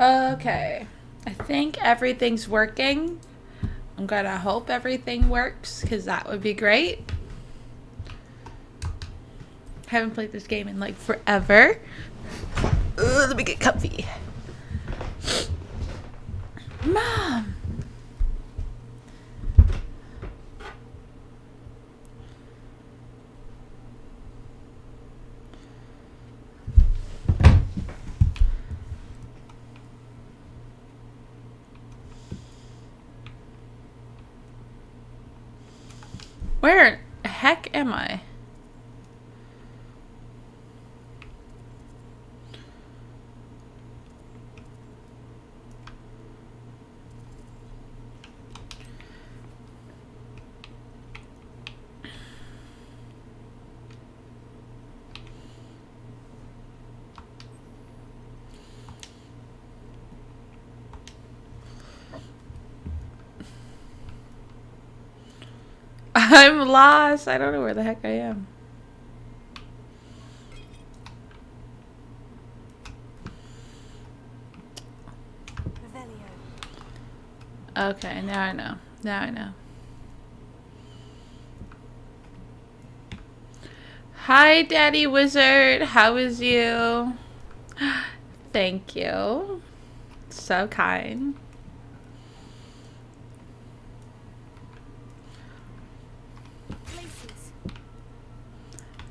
Okay. I think everything's working. I'm gonna hope everything works, because that would be great. Haven't played this game in like forever. Ugh, let me get comfy. Mom! Where the heck am I? I'm lost. I don't know where the heck I am. Okay, now I know. Now I know. Hi, Daddy Wizard. How is you? Thank you. So kind.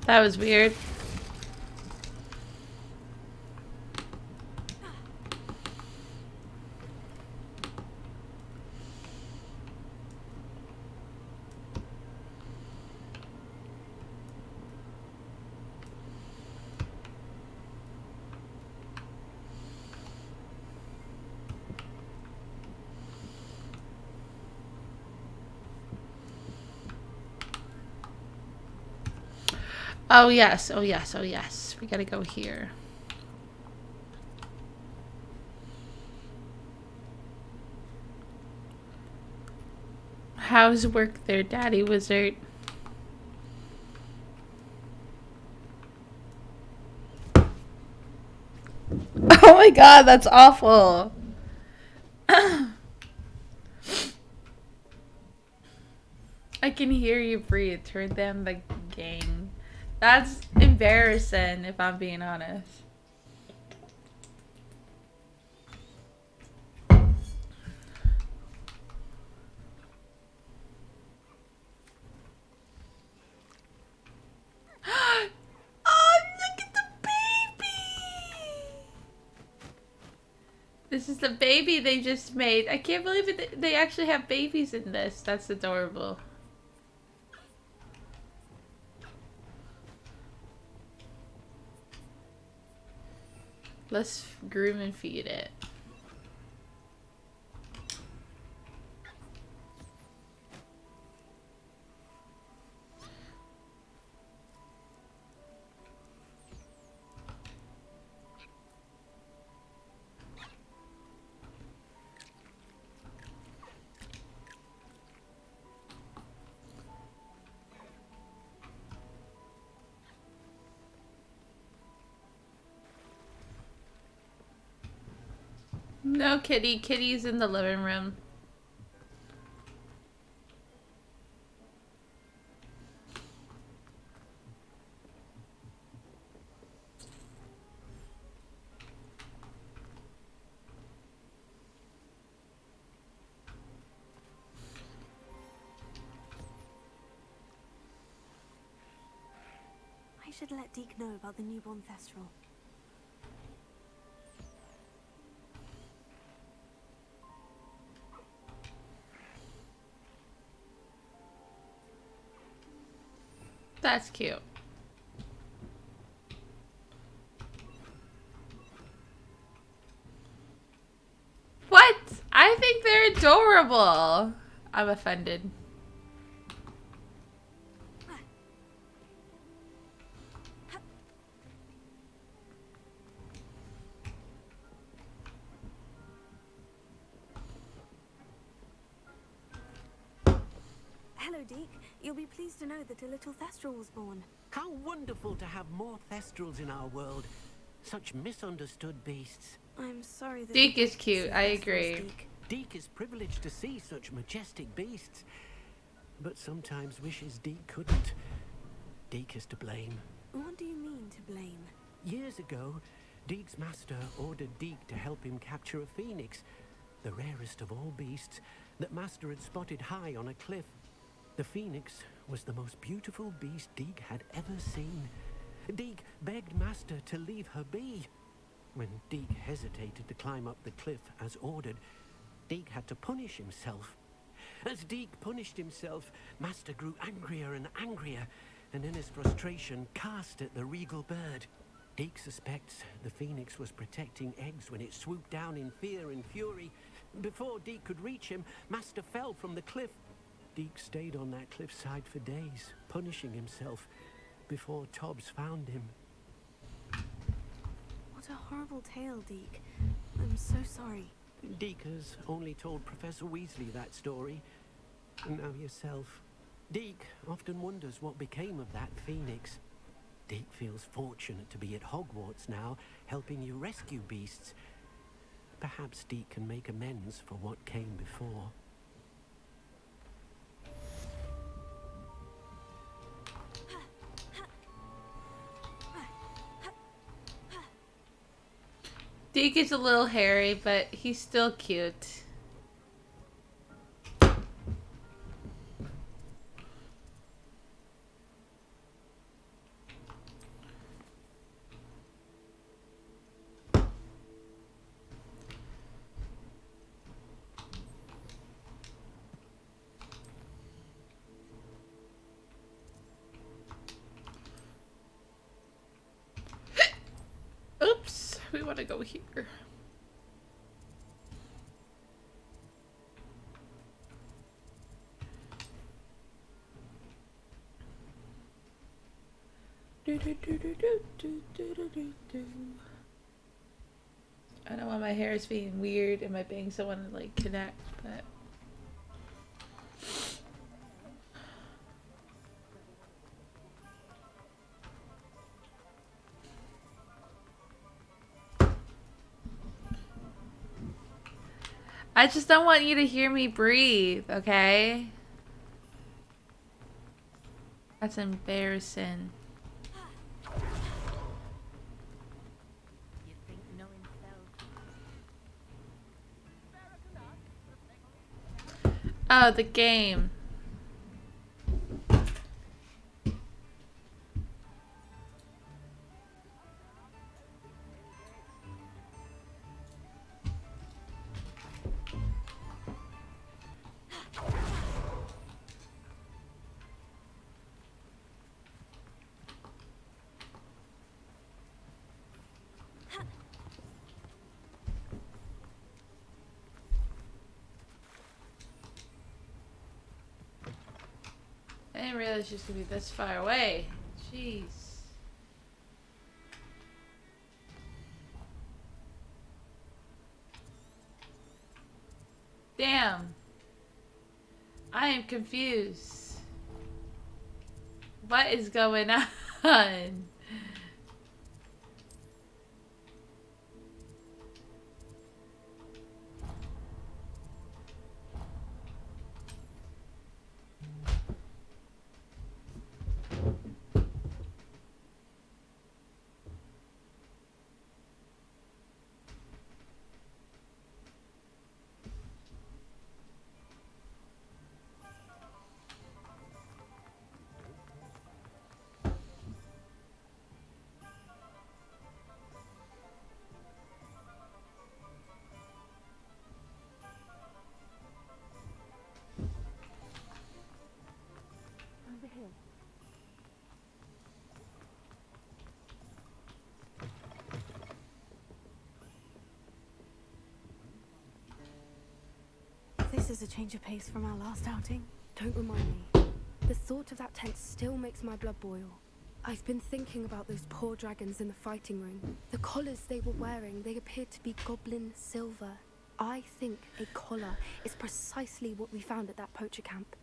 That was weird. Oh yes, oh yes, oh yes. We gotta go here. How's work there, Daddy Wizard? Oh my god, that's awful. I can hear you breathe. Turn down the gain. That's embarrassing, if I'm being honest. Oh, look at the baby! This is the baby they just made. I can't believe it. They actually have babies in this. That's adorable. Let's groom and feed it. No, Kitty. Kitty's in the living room. I should let Deke know about the newborn Thestral. That's cute. What? I think they're adorable. I'm offended. Hello, Deke. You'll be pleased to know that a little Thestral was born. How wonderful to have more Thestrals in our world. Such misunderstood beasts. I'm sorry that Deke you is don't cute, see I this, agree. Deke. Deke is privileged to see such majestic beasts, but sometimes wishes Deke couldn't. Deke is to blame. What do you mean to blame? Years ago, Deke's master ordered Deke to help him capture a phoenix, the rarest of all beasts that master had spotted high on a cliff. The phoenix was the most beautiful beast Deke had ever seen. Deke begged master to leave her be. When Deke hesitated to climb up the cliff as ordered, Deke had to punish himself. As Deke punished himself, master grew angrier and angrier, and in his frustration cast at the regal bird. Deke suspects the phoenix was protecting eggs when it swooped down in fear and fury. Before Deke could reach him, master fell from the cliff. Deke stayed on that cliffside for days, punishing himself, before Tobbs found him. What a horrible tale, Deke. I'm so sorry. Deke has only told Professor Weasley that story, and now yourself. Deke often wonders what became of that phoenix. Deke feels fortunate to be at Hogwarts now, helping you rescue beasts. Perhaps Deke can make amends for what came before. Deke is a little hairy, but he's still cute. Oops, we want to go here. I don't want my hair is being weird and my bangs don't want to like connect, but I just don't want you to hear me breathe, okay? That's embarrassing. You think knowing Oh, the game. I didn't realize she was gonna be this far away. Jeez. Damn. I am confused. What is going on? over here. This is a change of pace from our last outing. Don't remind me. The thought of that tent still makes my blood boil. I've been thinking about those poor dragons in the fighting ring. The collars they were wearing, they appeared to be goblin silver. I think a collar is precisely what we found at that poacher camp.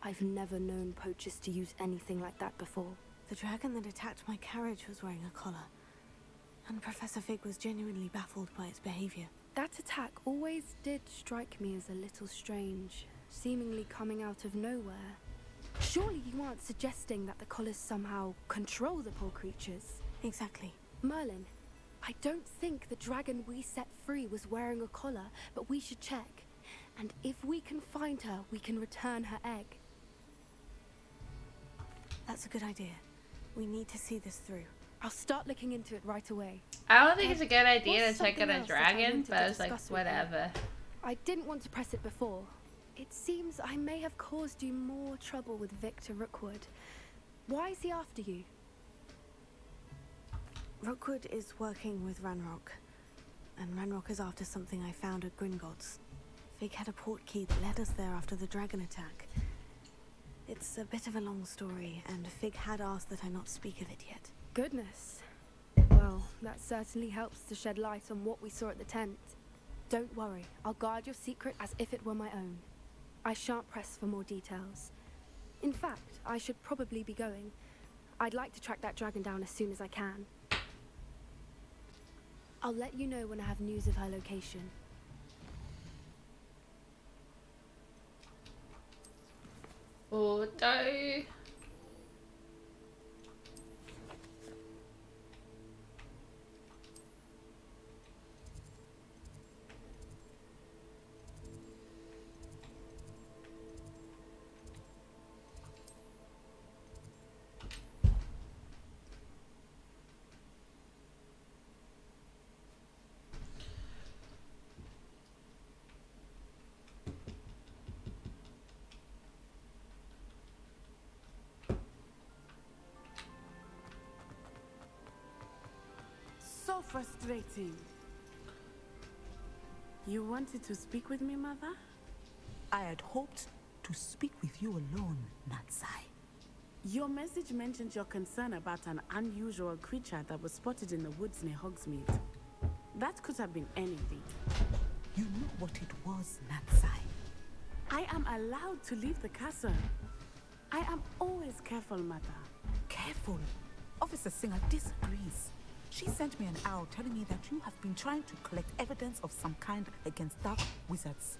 I've never known poachers to use anything like that before. The dragon that attacked my carriage was wearing a collar. And Professor Fig was genuinely baffled by its behavior. That attack always did strike me as a little strange, seemingly coming out of nowhere. Surely you aren't suggesting that the collars somehow control the poor creatures? Exactly. Merlin, I don't think the dragon we set free was wearing a collar, but we should check. And if we can find her, we can return her egg. That's a good idea. We need to see this through. I'll start looking into it right away. I don't think it's a good idea what's to check out something a else that I dragon, wanted but to I was like, discuss with you? whatever. I didn't want to press it before. It seems I may have caused you more trouble with Victor Rookwood. Why is he after you? Rookwood is working with Ranrock, and Ranrock is after something I found at Gringotts. Fig had a portkey that led us there after the dragon attack. It's a bit of a long story, and Fig had asked that I not speak of it yet. Goodness. Well, that certainly helps to shed light on what we saw at the tent. Don't worry, I'll guard your secret as if it were my own. I shan't press for more details. In fact, I should probably be going. I'd like to track that dragon down as soon as I can. I'll let you know when I have news of her location. Auto. So frustrating. You wanted to speak with me, Mother? I had hoped to speak with you alone, Natsai. Your message mentioned your concern about an unusual creature that was spotted in the woods near Hogsmeade. That could have been anything. You know what it was, Natsai. I am allowed to leave the castle. I am always careful, Mother. Careful. Officer Singer disagrees. She sent me an arrow telling me that you have been trying to collect evidence of some kind against dark wizards.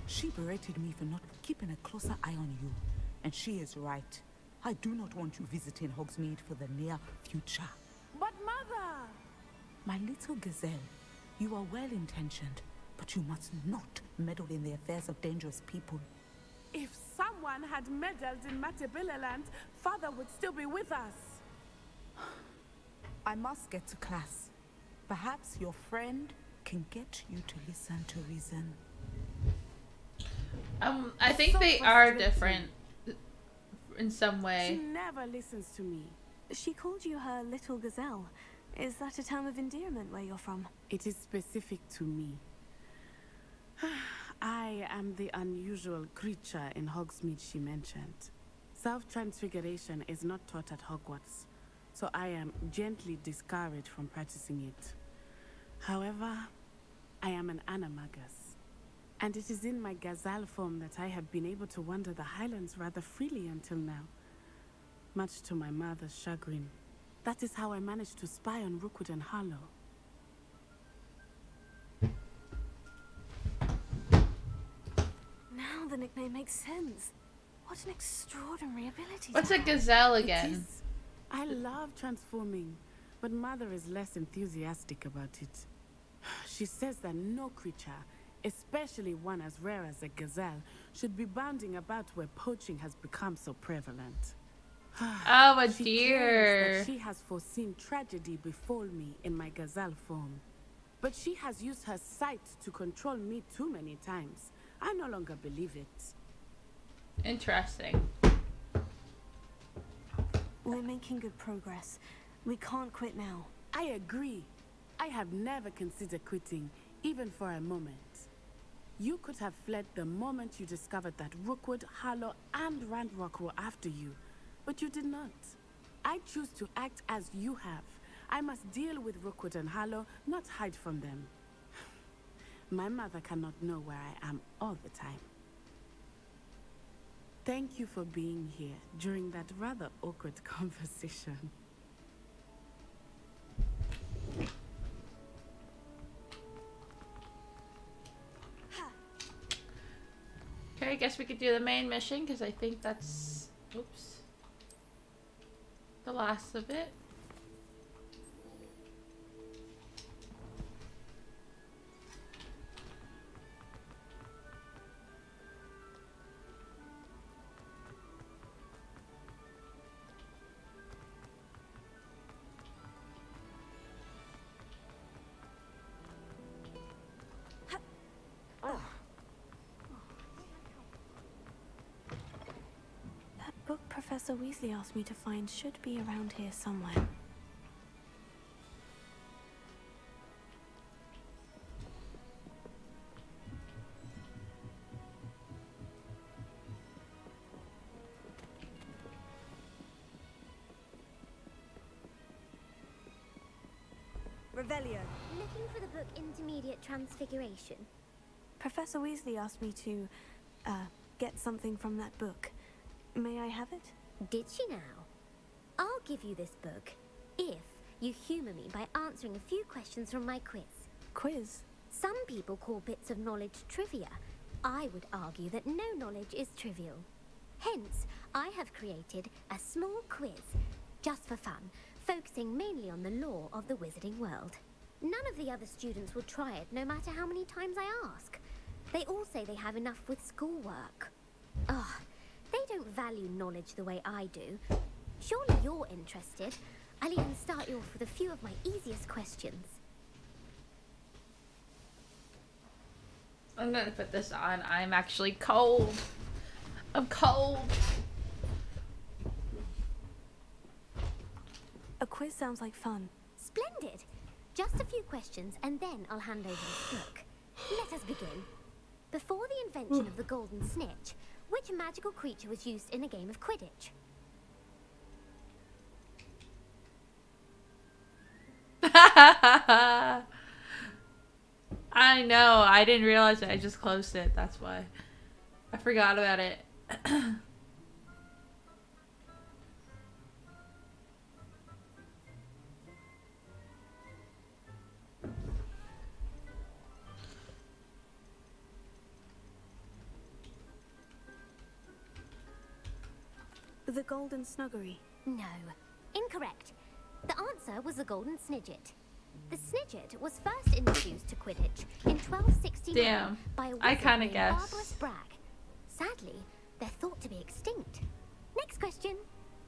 She berated me for not keeping a closer eye on you. And she is right. I do not want you visiting Hogsmeade for the near future. But Mother! My little gazelle, you are well-intentioned, but you must not meddle in the affairs of dangerous people. If someone had meddled in Matabeleland, Father would still be with us. I must get to class. Perhaps your friend can get you to listen to reason. I think So they are frustrating. different in some She way. never listens to me. She called you her little gazelle. Is that a term of endearment where you're from? It is specific to me. I am the unusual creature in Hogsmeade she mentioned. Self-transfiguration is not taught at Hogwarts, so I am gently discouraged from practicing it. However, I am an animagus, and it is in my gazelle form that I have been able to wander the Highlands rather freely until now, much to my mother's chagrin. That is how I managed to spy on Rookwood and Harlow. Now the nickname makes sense. What an extraordinary ability. What's to a have. gazelle It again? is. I love transforming, but Mother is less enthusiastic about it. She says that no creature, especially one as rare as a gazelle, should be bounding about where poaching has become so prevalent. Oh, a She claims deer. that she has foreseen tragedy befall me in my gazelle form. But she has used her sight to control me too many times. I no longer believe it. Interesting. We're making good progress. We can't quit now. I agree. I have never considered quitting, even for a moment. You could have fled the moment you discovered that Rookwood, Harlow, and Ranrock were after you, but you did not. I choose to act as you have. I must deal with Rookwood and Harlow, not hide from them. My mother cannot know where I am all the time. Thank you for being here during that rather awkward conversation. guess we could do the main mission because I think that's, oops, the last of it. That book Professor Weasley asked me to find should be around here somewhere. Revelio. Looking for the book Intermediate Transfiguration. Professor Weasley asked me to, get something from that book. May I have it? Did she now? I'll give you this book if you humour me by answering a few questions from my quiz. Quiz? Some people call bits of knowledge trivia. I would argue that no knowledge is trivial. Hence, I have created a small quiz, just for fun, focusing mainly on the lore of the wizarding world. None of the other students will try it, no matter how many times I ask. They all say they have enough with schoolwork. Ugh, they don't value knowledge the way I do. Surely you're interested. I'll even start you off with a few of my easiest questions. I'm gonna put this on. I'm actually cold. I'm cold. A quiz sounds like fun. Splendid. Just a few questions and then I'll hand over this book. Let us begin. Before the invention of the golden snitch, which magical creature was used in a game of Quidditch? I know. I didn't realize it. I just closed it. That's why. I forgot about it. The Golden Snuggery. No. Incorrect. The answer was the golden snidget. The snidget was first introduced to Quidditch in 1269 Damn. by a I wizard kinda named guessed. Barbarous Bragg. Sadly, they're thought to be extinct. Next question.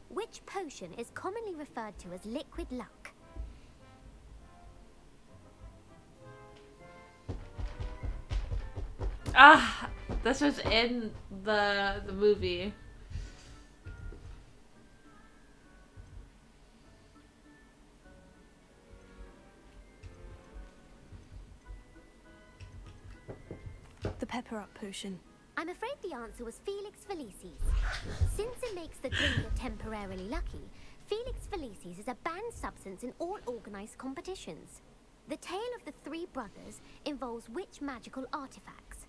Which potion is commonly referred to as liquid luck? Ah, this was in the movie. The Pepper Up potion. I'm afraid the answer was Felix Felicis. Since it makes the drinker temporarily lucky, Felix Felicis is a banned substance in all organized competitions. The tale of the three brothers involves which magical artifacts?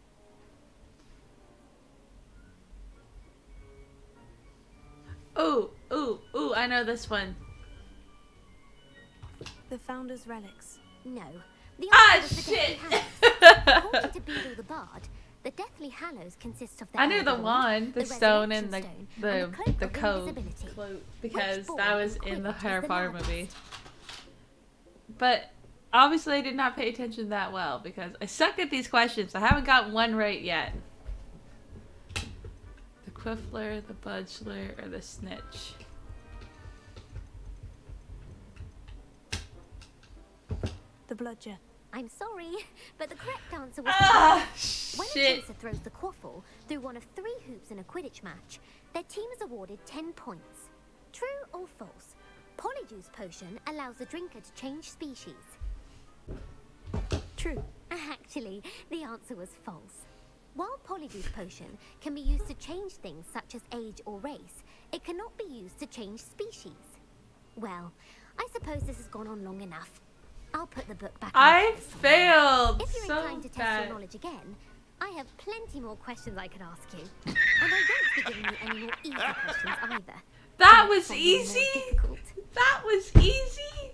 Ooh, ooh, ooh, I know this one. The Founder's Relics. No. The Ah, answer was the shit! Deathly Hallows. According to Beedle the Bard, the Deathly Hallows consists of the I knew the Elder one, the stone and the Resurrection Stone, and the Cloak of coat, Invisibility. because Which boy that was in in the Quidditch Harry is the Potter largest? movie. But obviously I did not pay attention that well because I suck at these questions. I haven't got one right yet. The Quiffler, the Budgler, or the Snitch? The Bludger. I'm sorry, but the correct answer was Ah, when a shit. chaser throws the quaffle through one of 3 hoops in a Quidditch match, their team is awarded 10 points. True or false? Polyjuice potion allows the drinker to change species. True. Actually, the answer was false. While Polyjuice potion can be used to change things such as age or race, it cannot be used to change species. Well, I suppose this has gone on long enough. I'll put the book back. I failed If you're so inclined to test bad. your knowledge again, I have plenty more questions I could ask you. And I won't be giving you any more easy questions either. That was Some will be more easy. difficult. That was easy.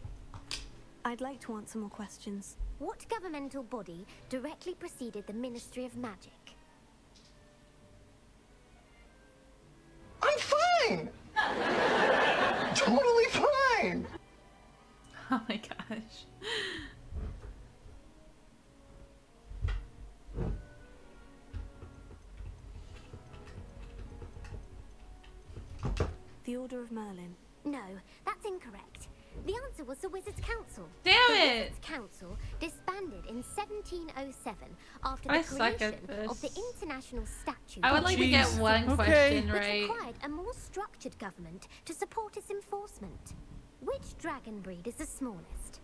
I'd like to answer more questions. What governmental body directly preceded the Ministry of Magic? totally fine. Oh my gosh. The Order of Merlin. No, that's incorrect. The answer was the Wizards' Council. Damn the it! Wizards' Council disbanded in 1707 after I the suck at creation of the this. International Statute. I would like to get Jeez. one Okay. question which right. required a more structured government to support its enforcement. Which dragon breed is the smallest?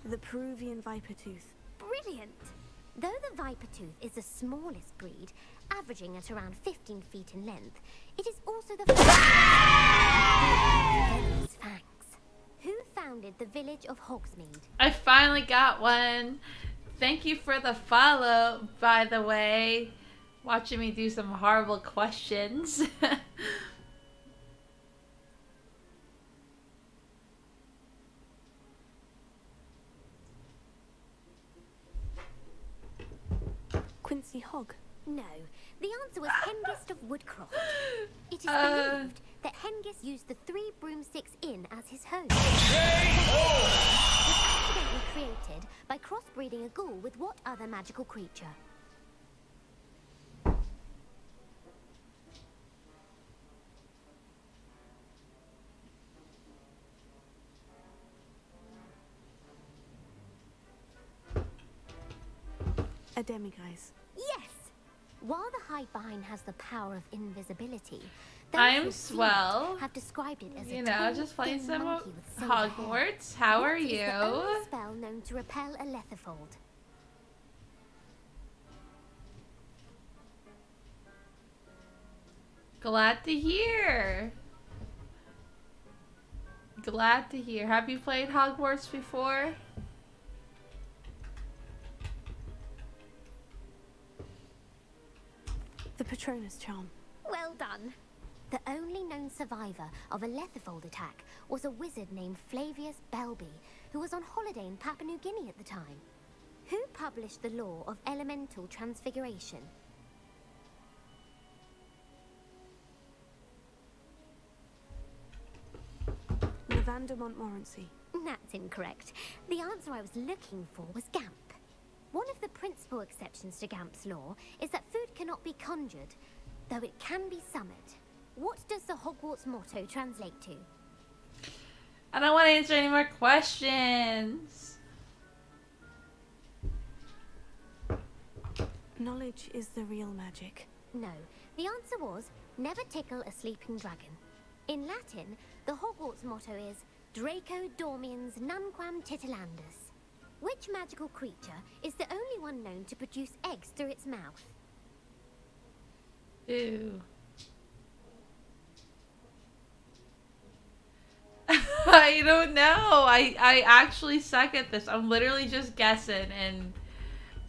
The Peruvian viper tooth. Brilliant! Though the viper tooth is the smallest breed, averaging at around 15 feet in length, it is also the venomous fangs. Who founded the village of Hogsmeade? I finally got one. Thank you for the follow, by the way. Watching me do some horrible questions. Quincy Hogg. No, the answer was Hengist of Woodcroft. It is believed that Hengist used the 3 broomsticks inn as his home. It was accidentally created by crossbreeding a ghoul with what other magical creature? A demiguise. Yes! While the Highbine has the power of invisibility, I'm those who've seen swell. it have described it as You a know, tall, just playing thin some monkey with silver hair. Hogwarts. How are What is the only you? spell known to repel a letherfold? Glad to hear. Glad to hear. Have you played Hogwarts before? The Patronus charm. Well done. The only known survivor of a letherfold attack was a wizard named Flavius Belby, who was on holiday in Papua New Guinea at the time. Who published the law of elemental transfiguration? Lavanda Montmorency. That's incorrect. The answer I was looking for was Gamp. One of the principal exceptions to Gamp's law is that food cannot be conjured, though it can be summoned. What does the Hogwarts motto translate to? I don't want to answer any more questions. Knowledge is the real magic. No, the answer was never tickle a sleeping dragon. In Latin, the Hogwarts motto is Draco Dormiens Nunquam Titilandus. Which magical creature is the only one known to produce eggs through its mouth? Ew. I don't know. I actually suck at this. I'm literally just guessing, and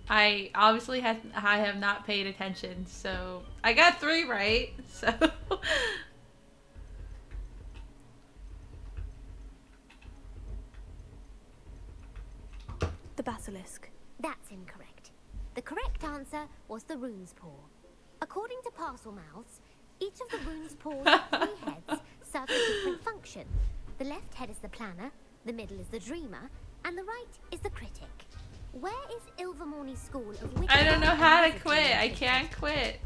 I obviously I have not paid attention. So I got 3 right. So The basilisk. That's incorrect. The correct answer was the rune's paw. According to parcel mouths, each of the rune's paws' 3 heads serve a different function. The left head is the planner, the middle is the dreamer, and the right is the critic. Where is Ilvermorny School of Witchcraft? I don't know how to and quit. I Wizardry can't quit.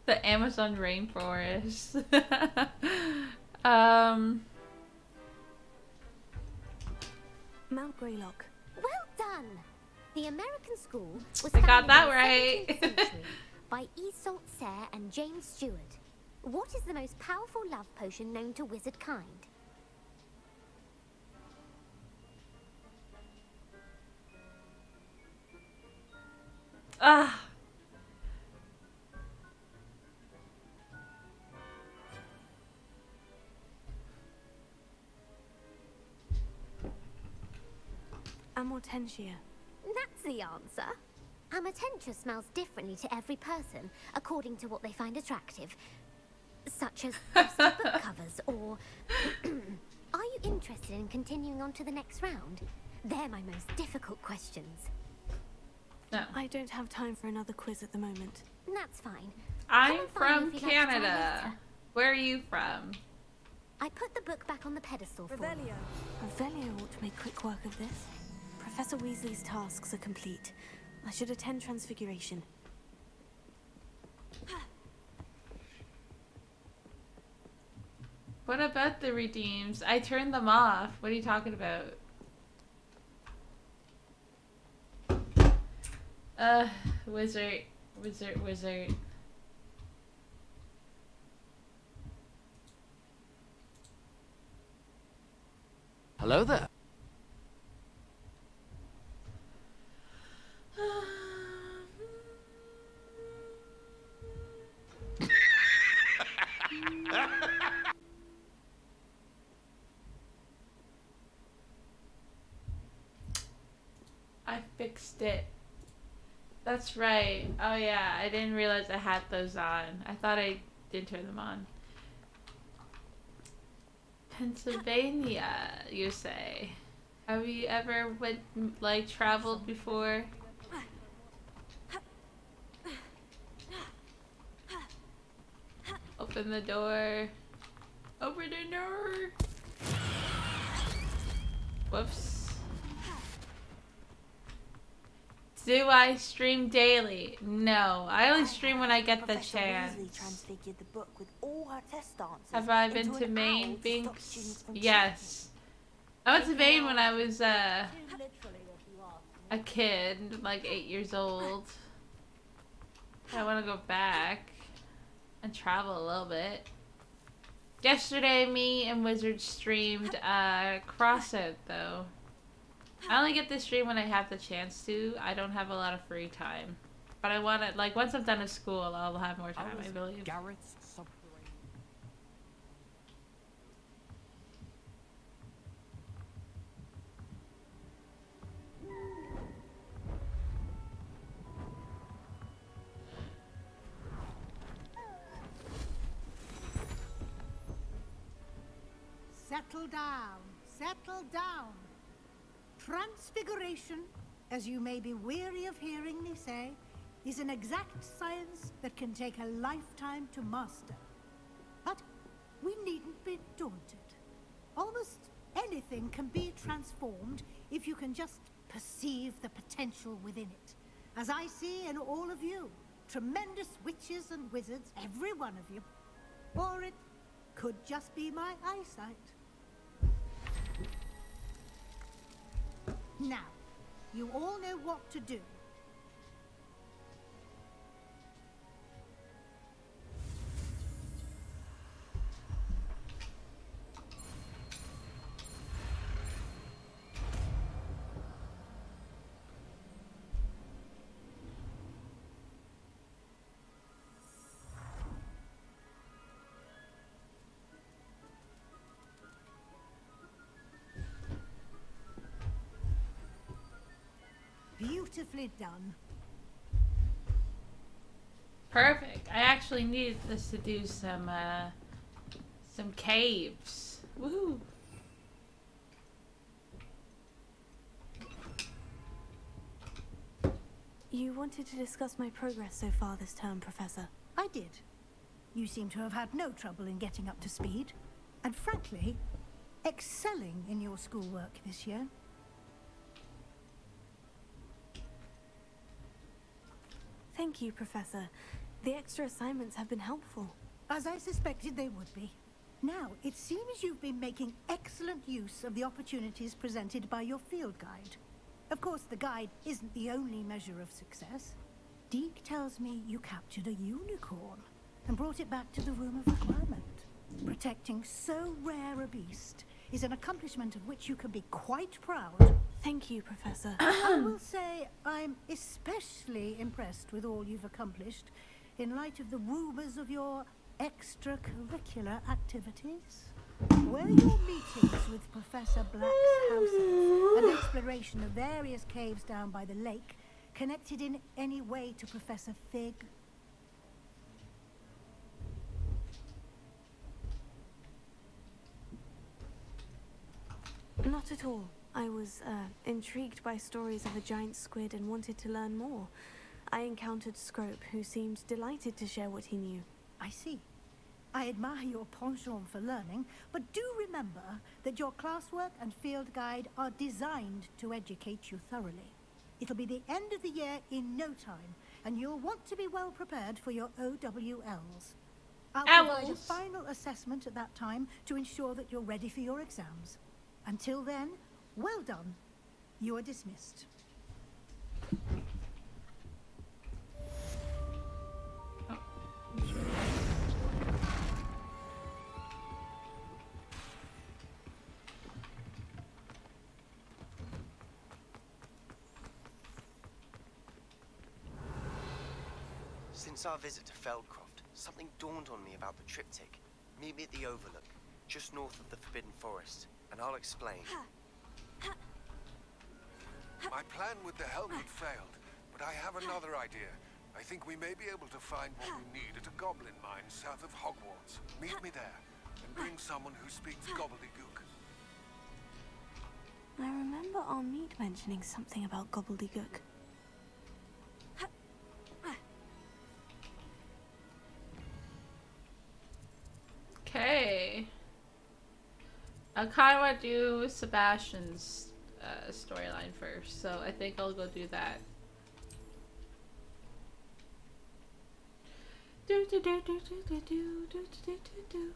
The Amazon rainforest. Mount Greylock. Well done! The American school was I got founded that in the right. 17th century by Iseult Sayre and James Stewart. What is the most powerful love potion known to wizard kind? Ah. Amortentia. That's the answer. Amortentia smells differently to every person, according to what they find attractive. Such as dusty book covers, or... Are you interested in continuing on to the next round? They're my most difficult questions. No. I don't have time for another quiz at the moment. That's fine. I'm Come and find from me if you'd like to try Canada. later. Where are you from? I put the book back on the pedestal for you. Revelio ought to make quick work of this. Professor Weasley's tasks are complete. I should attend Transfiguration. What about the redeems? I turned them off. What are you talking about? Wizard. Hello there. I fixed it. That's right. Oh yeah, I didn't realize I had those on. I thought I did turn them on. Pennsylvania, you say? Have you ever traveled before? Open the door. Open the door. Whoops. Do I stream daily? No, I only stream when I get the chance. Weasley transfigured the book with all her test answers. Have I been into to an Maine, owl to stop Binx? students from Yes. I went to Maine when I was a kid, like 8 years old. I want to go back and travel a little bit. Yesterday, me and Wizard streamed Crossout, though. I only get to stream when I have the chance to. I don't have a lot of free time. But I want to, like, once I'm done with school, I'll have more time, I believe. Garrett's subterranean. Settle down, settle down. Transfiguration, as you may be weary of hearing me say, is an exact science that can take a lifetime to master. But we needn't be daunted. Almost anything can be transformed if you can just perceive the potential within it. As I see in all of you, tremendous witches and wizards, every one of you. Or it could just be my eyesight. Now, you all know what to do. Beautifully done. Perfect. I actually needed this to do some caves. Woohoo! You wanted to discuss my progress so far this term, Professor. I did. You seem to have had no trouble in getting up to speed. And frankly, excelling in your schoolwork this year. Thank you, Professor. The extra assignments have been helpful. As I suspected they would be. Now, it seems you've been making excellent use of the opportunities presented by your field guide. Of course, the guide isn't the only measure of success. Deke tells me you captured a unicorn and brought it back to the Room of Requirement. Protecting so rare a beast is an accomplishment of which you can be quite proud. Thank you, Professor. I will say I'm especially impressed with all you've accomplished in light of the rumors of your extracurricular activities. Were your meetings with Professor Black's house and exploration of various caves down by the lake connected in any way to Professor Fig? Not at all. I was intrigued by stories of a giant squid and wanted to learn more. I encountered Scrope, who seemed delighted to share what he knew. I see. I admire your penchant for learning, but do remember that your classwork and field guide are designed to educate you thoroughly. It'll be the end of the year in no time, and you'll want to be well prepared for your OWLs. I'll provide a final assessment at that time to ensure that you're ready for your exams. Until then, well done. You are dismissed. Since our visit to Feldcroft, something dawned on me about the triptych. Meet me at the Overlook, just north of the Forbidden Forest, and I'll explain. My plan with the helmet failed, but I have another idea. I think we may be able to find what we need at a goblin mine south of Hogwarts. Meet me there, and bring someone who speaks gobbledygook. I remember our meet mentioning something about gobbledygook. Okay. I kind of want to do Sebastian's storyline first, so I think I'll go do that. Do do do do do do do do do do do.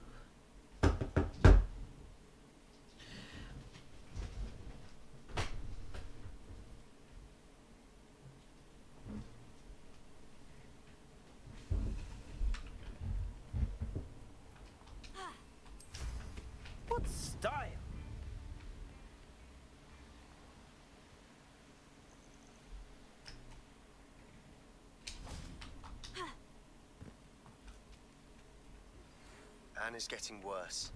What style? Anne is getting worse.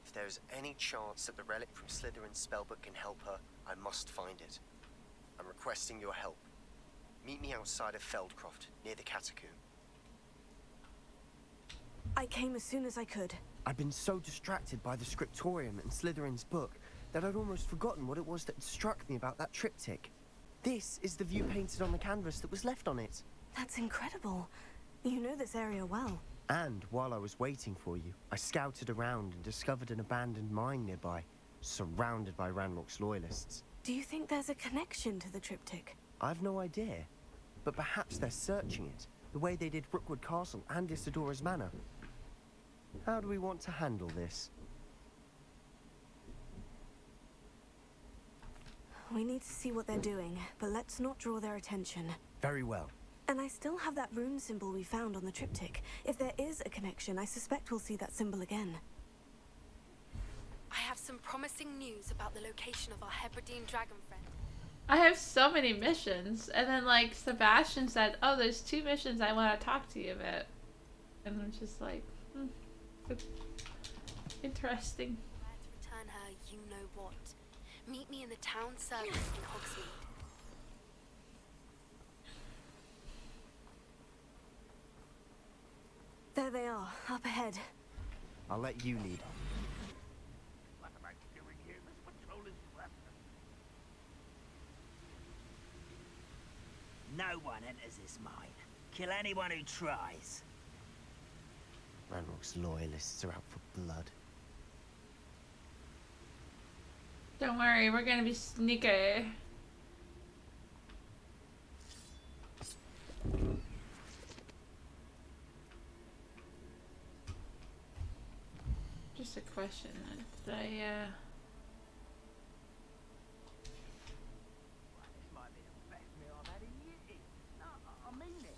If there is any chance that the relic from Slytherin's spellbook can help her, I must find it. I'm requesting your help. Meet me outside of Feldcroft, near the catacomb. I came as soon as I could. I'd been so distracted by the scriptorium and Slytherin's book that I'd almost forgotten what it was that struck me about that triptych. This is the view painted on the canvas that was left on it. That's incredible. You know this area well. And while I was waiting for you, I scouted around and discovered an abandoned mine nearby, surrounded by Ranrock's loyalists. Do you think there's a connection to the triptych? I've no idea, but perhaps they're searching it, the way they did Rookwood Castle and Isidora's Manor. How do we want to handle this? We need to see what they're doing, but let's not draw their attention. Very well. And I still have that rune symbol we found on the triptych. If there is a connection, I suspect we'll see that symbol again. I have some promising news about the location of our Hebridean dragon friend. I have so many missions, and then like Sebastian said, "Oh, there's 2 missions I want to talk to you about," and I'm just like, interesting. Where to return her, you know what. Meet me in the town circle in Hogsmeade. There they are, up ahead. I'll let you lead. What am I doing here? This patrol is worthless. No one enters this mine. Kill anyone who tries. Ranrock's loyalists are out for blood. Don't worry, we're gonna be sneaky. Just a question. Did I, This might be the best meal I've had in years. No, I mean it.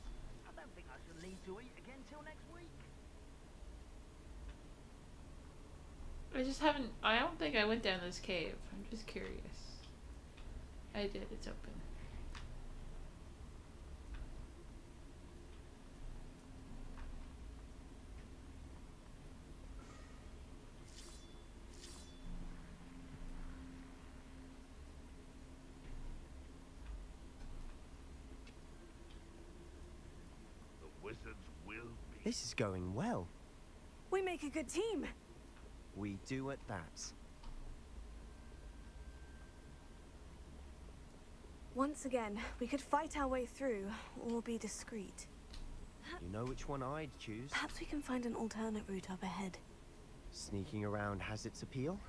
I don't think I shall need to eat again till next week. I just haven't, I don't think I went down this cave. I'm just curious. I did, it's open. This is going well. We make a good team. We do at that. Once again, we could fight our way through, or be discreet. You know which one I'd choose. Perhaps we can find an alternate route up ahead. Sneaking around has its appeal.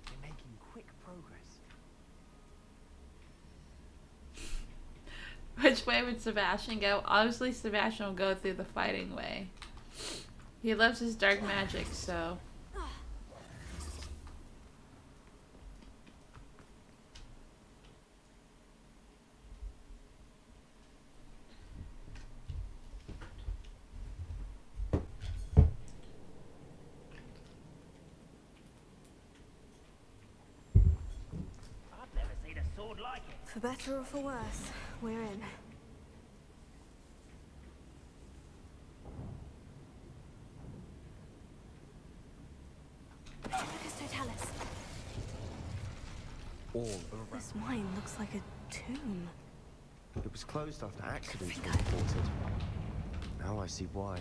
We're making quick progress. Which way would Sebastian go? Obviously, Sebastian will go through the fighting way. He loves his dark magic, so... I've never seen a sword like it. For better or for worse, we're in. All around. This mine looks like a tomb. It was closed after accidents were reported. Now I see why.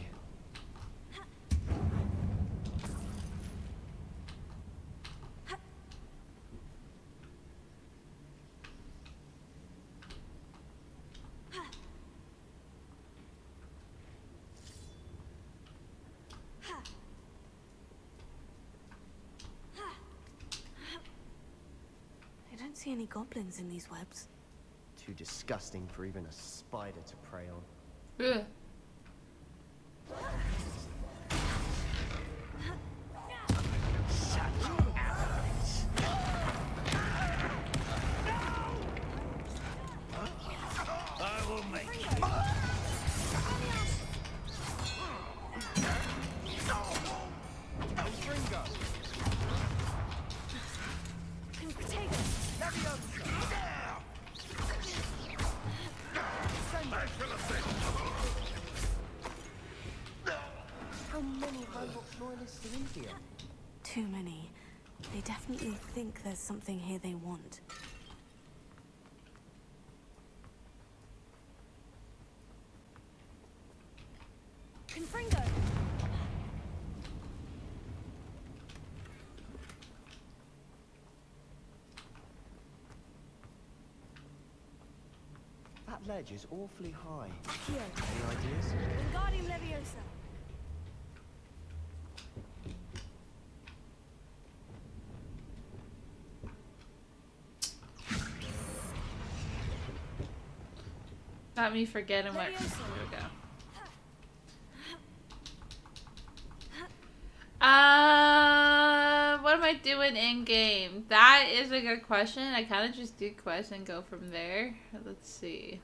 I don't see any goblins in these webs. Too disgusting for even a spider to prey on. Ugh. I will make you. How many Hogwarts loyalists are in here? Too many. They definitely think there's something here they want. Confringo! That ledge is awfully high. Accio. Any ideas? Wingardium Leviosa. Got me forgetting what. Here we go. What am I doing in game? That is a good question. I kind of just do quests and go from there. Let's see.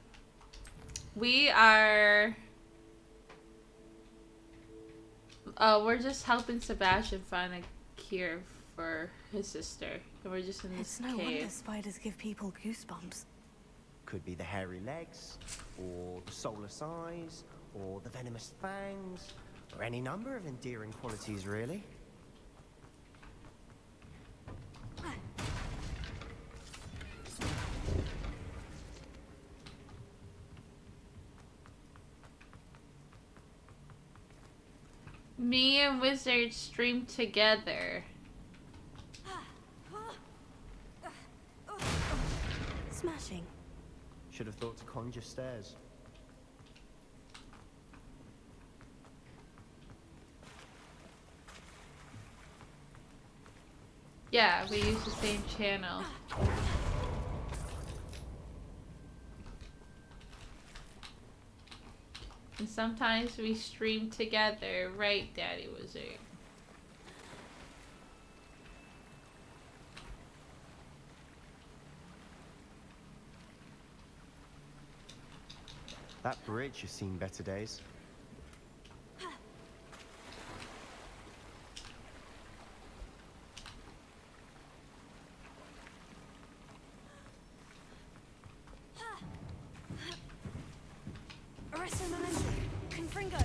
We are. Oh, we're just helping Sebastian find a cure for his sister, and we're just in this It's no cave. wonder spiders give people goosebumps. Could be the hairy legs, or the soulless eyes, or the venomous fangs, or any number of endearing qualities, really. Me and Wizard stream together. Smashing. Should have thought to conjure stairs. Yeah, we use the same channel. And sometimes we stream together, right, Daddy Wizard? That bridge has seen better days. Arresto Memento. Confringo.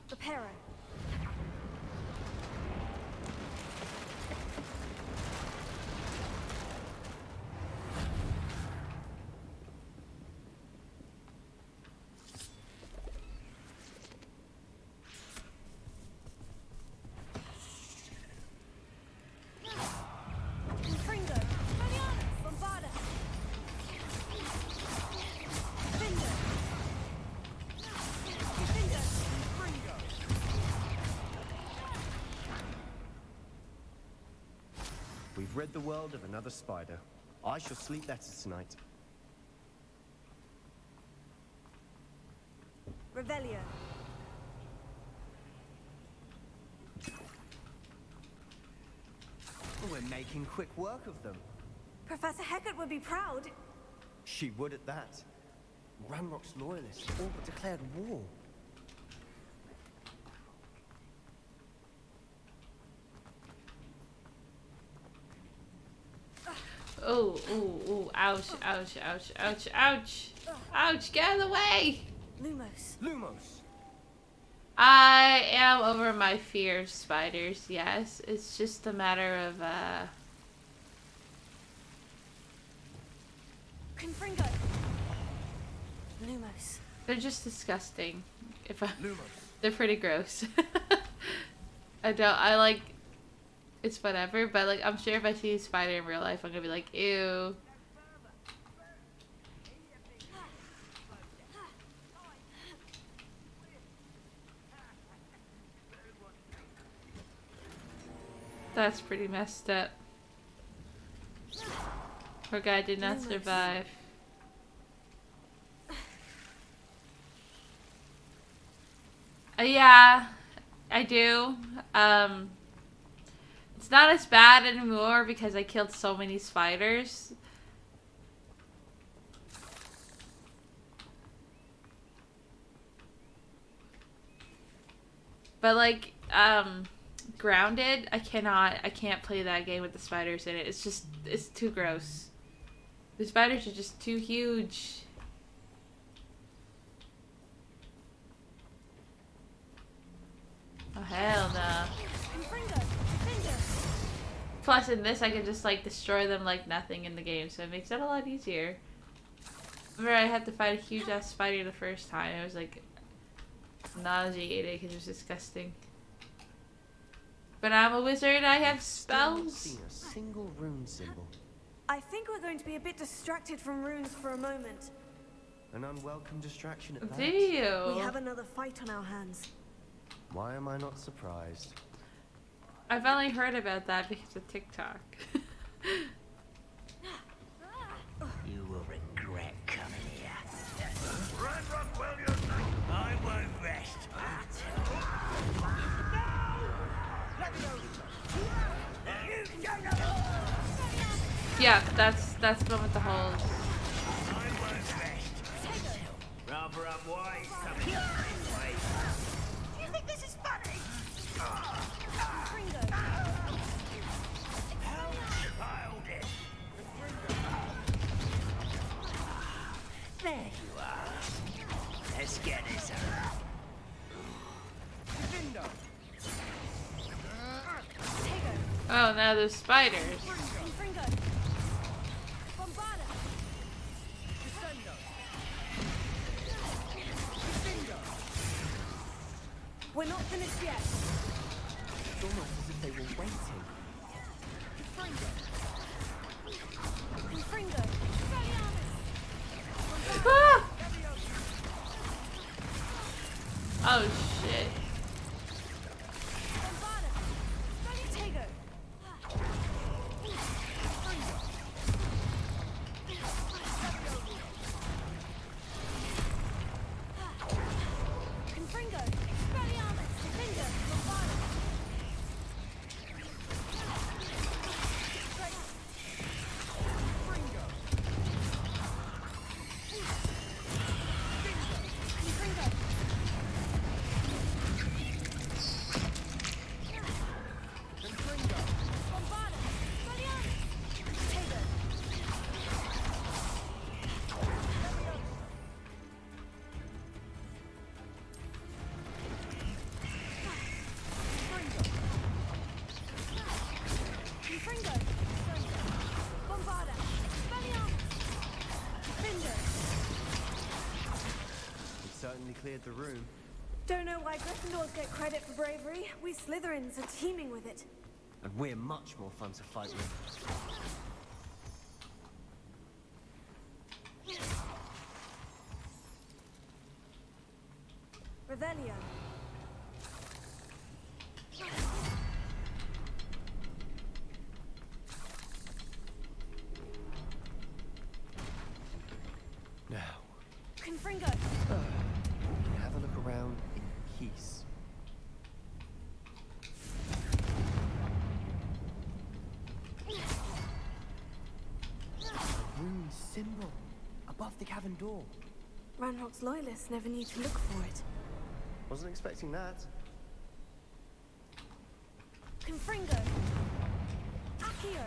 Reparo. You've rid the world of another spider. I shall sleep better tonight. Revelio. We're making quick work of them. Professor Hecat would be proud. She would at that. Ranrock's loyalists all but declared war. Oh, ooh, ooh, ouch, ouch, ouch, ouch, ouch. Ouch, get out of the way! Lumos. Lumos! I am over my fear of spiders, yes. It's just a matter of, Confringo. Lumos. they're just disgusting. Lumos. They're pretty gross. I like, it's whatever, but like, I'm sure if I see a spider in real life, I'm gonna be like, ew. That's pretty messed up. Poor guy did not survive. Yeah, I do. It's not as bad anymore because I killed so many spiders. But like, Grounded, I can't play that game with the spiders in it. It's too gross. The spiders are just too huge. Oh hell no. Plus in this I can just like destroy them like nothing in the game, so it makes it a lot easier. Remember I had to fight a huge ass spider the first time. I was like nauseated because it was disgusting. But I'm a wizard and I have spells. Seen a single rune symbol. I think we're going to be a bit distracted from runes for a moment. An unwelcome distraction at that. Do you? We have another fight on our hands. Why am I not surprised? I've only heard about that because of TikTok. You will regret coming here. Ranrock, well, I won't rest. Yeah, that's the one with the holes. Rather unwise coming this way. Do you think this is funny? There you are. Let's get this over. Oh, now there's spiders. We're not finished yet. It's almost as if they were waiting. Ah! Oh shit. Certainly cleared the room. Don't know why Gryffindors get credit for bravery. We Slytherins are teeming with it. And we're much more fun to fight with. Revelio. piece. A rune symbol above the cavern door. Ranrock's loyalists never knew to look for it. Wasn't expecting that. Confringo! Accio!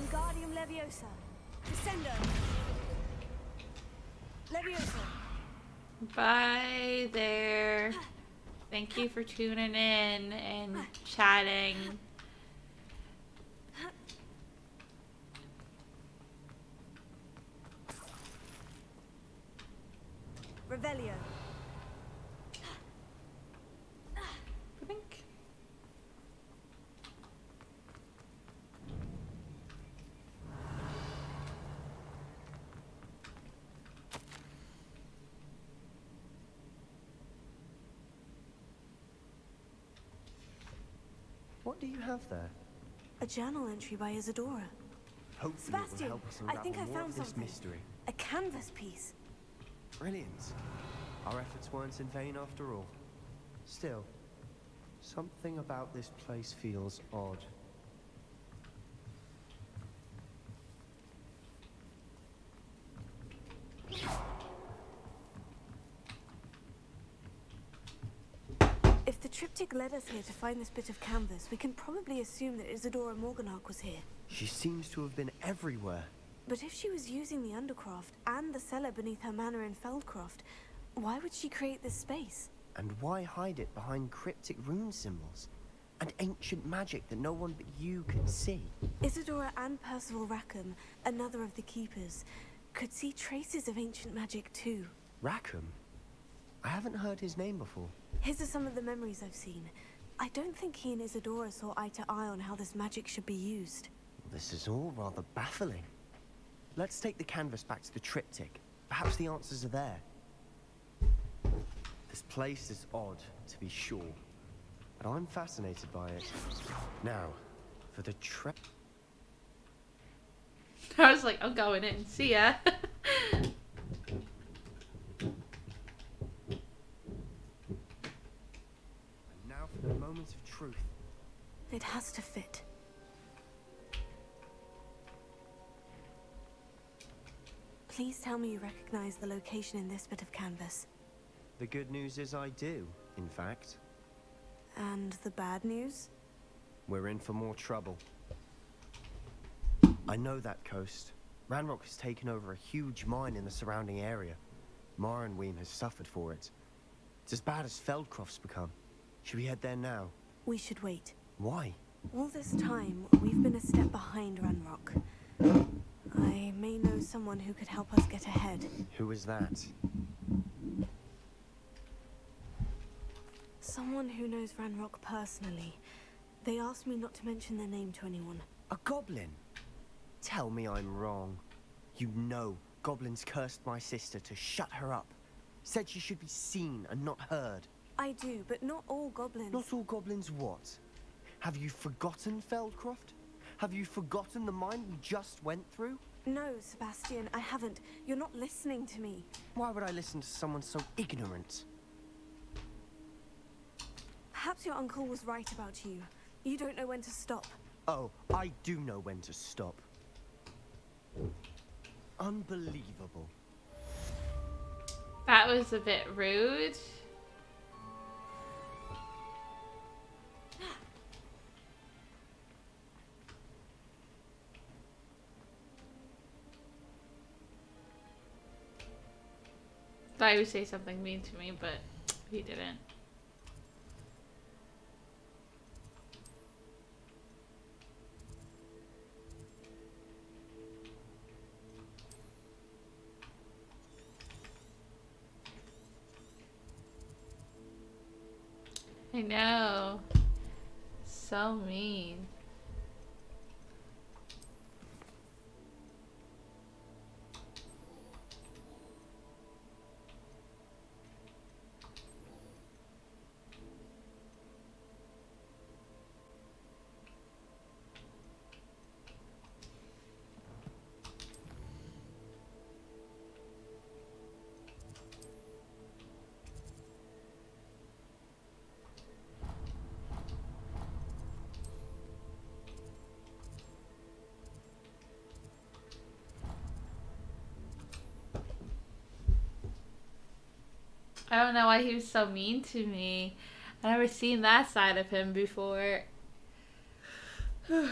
Wingardium Leviosa! Descendo! Leviosa! Bye there. Thank you for tuning in and chatting. Revelio. Blink. What do you have there? A journal entry by Isadora. Hopefully it Sebastian, will help us I think I unravel more found of this something. mystery. A canvas piece. Brilliant. Our efforts weren't in vain after all. Still, something about this place feels odd. If the triptych led us here to find this bit of canvas, we can probably assume that Isadora Morganach was here. She seems to have been everywhere. But if she was using the Undercroft and the cellar beneath her manor in Feldcroft, why would she create this space? And why hide it behind cryptic rune symbols? And ancient magic that no one but you can see? Isadora and Percival Rackham, another of the Keepers, could see traces of ancient magic too. Rackham? I haven't heard his name before. His are some of the memories I've seen. I don't think he and Isadora saw eye to eye on how this magic should be used. This is all rather baffling. Let's take the canvas back to the triptych. Perhaps the answers are there. This place is odd, to be sure, but I'm fascinated by it. Now, for the trip. I was like, I'm going in. See ya. And now for the moment of truth. It has to fit. Please tell me you recognize the location in this bit of canvas. The good news is I do, in fact. And the bad news? We're in for more trouble. I know that coast. Ranrock has taken over a huge mine in the surrounding area. Marrenweem has suffered for it. It's as bad as Feldcroft's become. Should we head there now? We should wait. Why? All this time, we've been a step behind Ranrock. I may know someone who could help us get ahead. Who is that? Someone who knows Ranrock personally. They asked me not to mention their name to anyone. A goblin? Tell me I'm wrong. You know goblins cursed my sister to shut her up. Said she should be seen and not heard. I do, but not all goblins. Not all goblins what? Have you forgotten Feldcroft? Have you forgotten the mine we just went through? No, Sebastian, I haven't. You're not listening to me. Why would I listen to someone so ignorant? Perhaps your uncle was right about you. You don't know when to stop. Oh, I do know when to stop. Unbelievable. That was a bit rude. Thought he would say something mean to me, but he didn't. I know. So mean. I don't know why he was so mean to me. I never seen that side of him before. Chips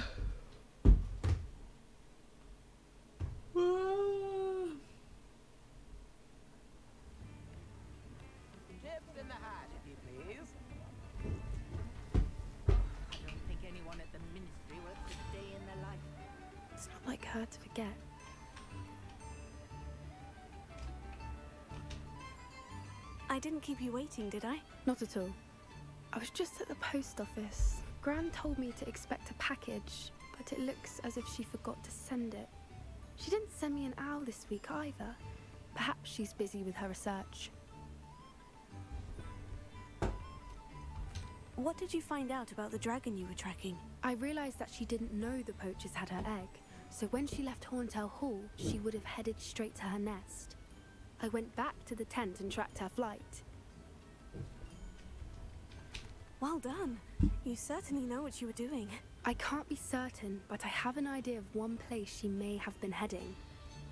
in the hat, if you please. I don't think anyone at the ministry works a day in their life. It's not like her to forget. I didn't keep you waiting, did I? Not at all. I was just at the post office. Gran told me to expect a package, but it looks as if she forgot to send it. She didn't send me an owl this week either. Perhaps she's busy with her research. What did you find out about the dragon you were tracking? I realized that she didn't know the poachers had her egg, so when she left Horntail Hall, she would have headed straight to her nest. I went back to the tent and tracked her flight. Well done. You certainly know what you were doing. I can't be certain, but I have an idea of one place she may have been heading.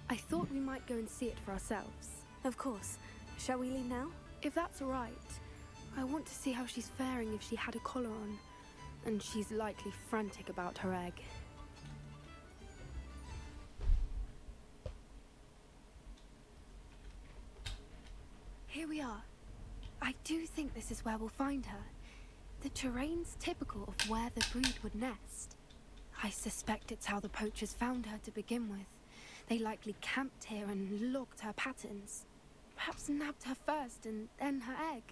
I thought we might go and see it for ourselves. Of course. Shall we leave now? If that's all right. I want to see how she's faring if she had a collar on. And she's likely frantic about her egg. Here we are. I do think this is where we'll find her. The terrain's typical of where the breed would nest. I suspect it's how the poachers found her to begin with. They likely camped here and logged her patterns. Perhaps nabbed her first and then her egg.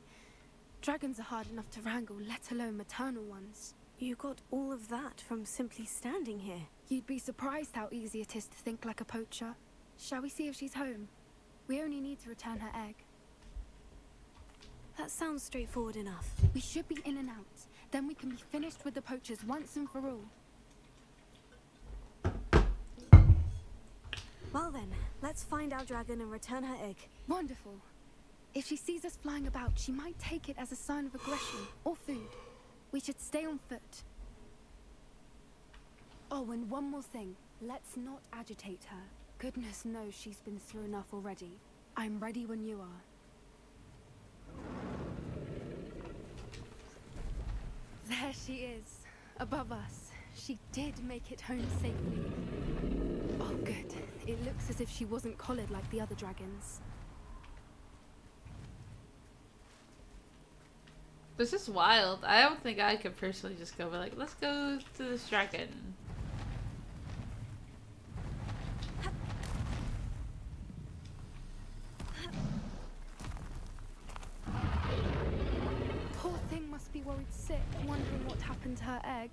Dragons are hard enough to wrangle, let alone maternal ones. You got all of that from simply standing here. You'd be surprised how easy it is to think like a poacher. Shall we see if she's home? We only need to return her egg. That sounds straightforward enough. We should be in and out. Then we can be finished with the poachers once and for all. Well then, let's find our dragon and return her egg. Wonderful. If she sees us flying about, she might take it as a sign of aggression or food. We should stay on foot. Oh, and one more thing. Let's not agitate her. Goodness knows she's been through enough already. I'm ready when you are. There she is, above us. She did make it home safely. Oh, good. It looks as if she wasn't collared like the other dragons. This is wild. I don't think I could personally just go, but like, let's go to this dragon. Poor thing must be worried sick, wondering what happened to her egg.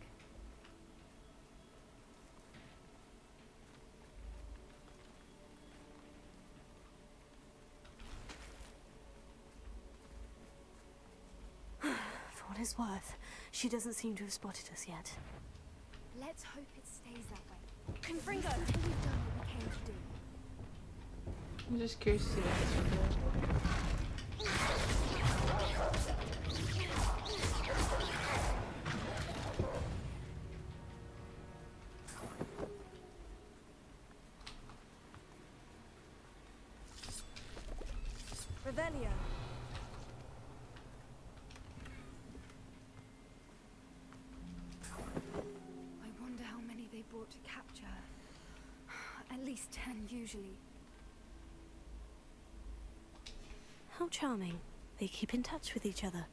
For what it's worth, she doesn't seem to have spotted us yet. Let's hope it stays that way. Confringo! Until we've done what we came to do. I'm just curious to see what this will do. Revelio. I wonder how many they brought to capture her. At least 10 usually. How charming. They keep in touch with each other.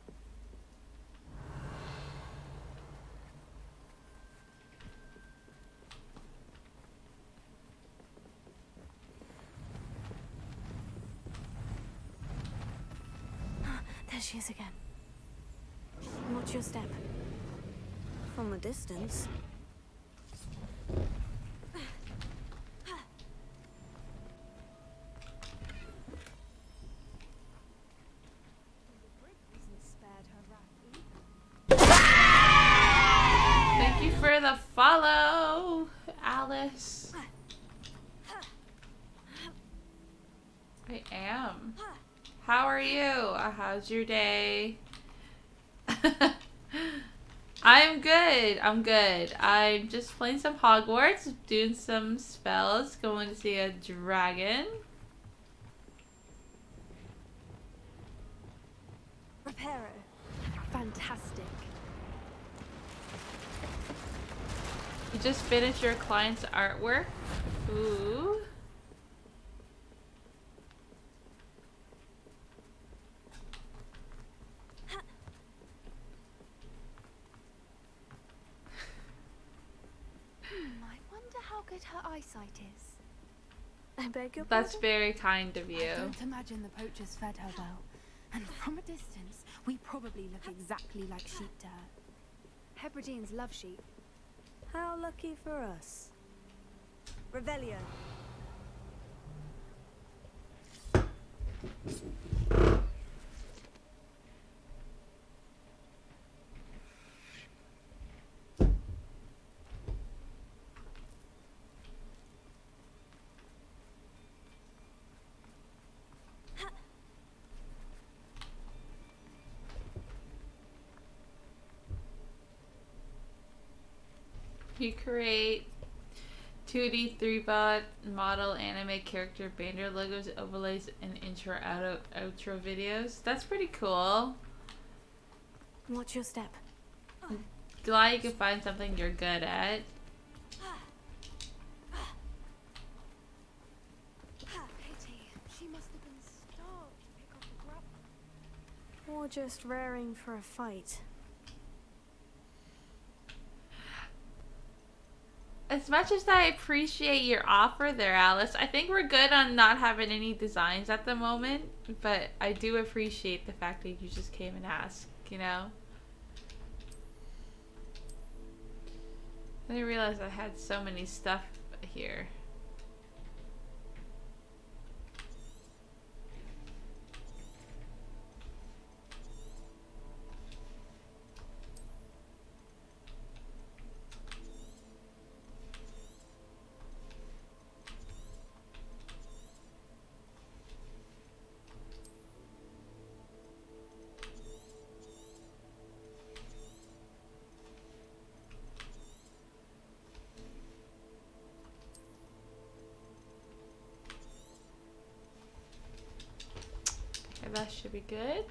There she is again. Watch your step. From a distance. Thank you for the follow, Alice. I am. How are you? How's your day? I'm good. I'm good. I'm just playing some Hogwarts, doing some spells, going to see a dragon. Reparo. Fantastic. You just finished your client's artwork? Ooh. I wonder how good her eyesight is. I beg your That's pardon? very kind of you. I don't imagine the poachers fed her well. And from a distance, we probably look exactly like sheep to her. Hebrideans love sheep. How lucky for us. Revelio. You create 2D 3-bot model anime character banner logos, overlays, and intro outro videos. That's pretty cool. What's your step? Glad you can find something you're good at. Pity. She must have been starved to pick up a grub. Or just raring for a fight? As much as I appreciate your offer there, Alice, I think we're good on not having any designs at the moment, but I do appreciate the fact that you just came and asked, you know? I didn't realize I had so many stuff here. That should be good.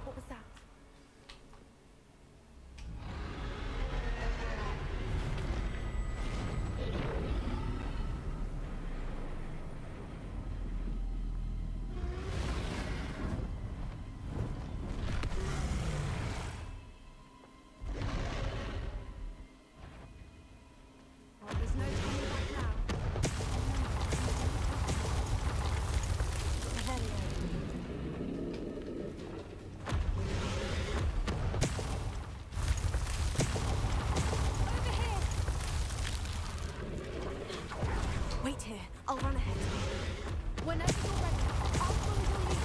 What was that? There's no turning back now. Wait here. I'll run ahead. Whenever you're ready, I'll follow your lead.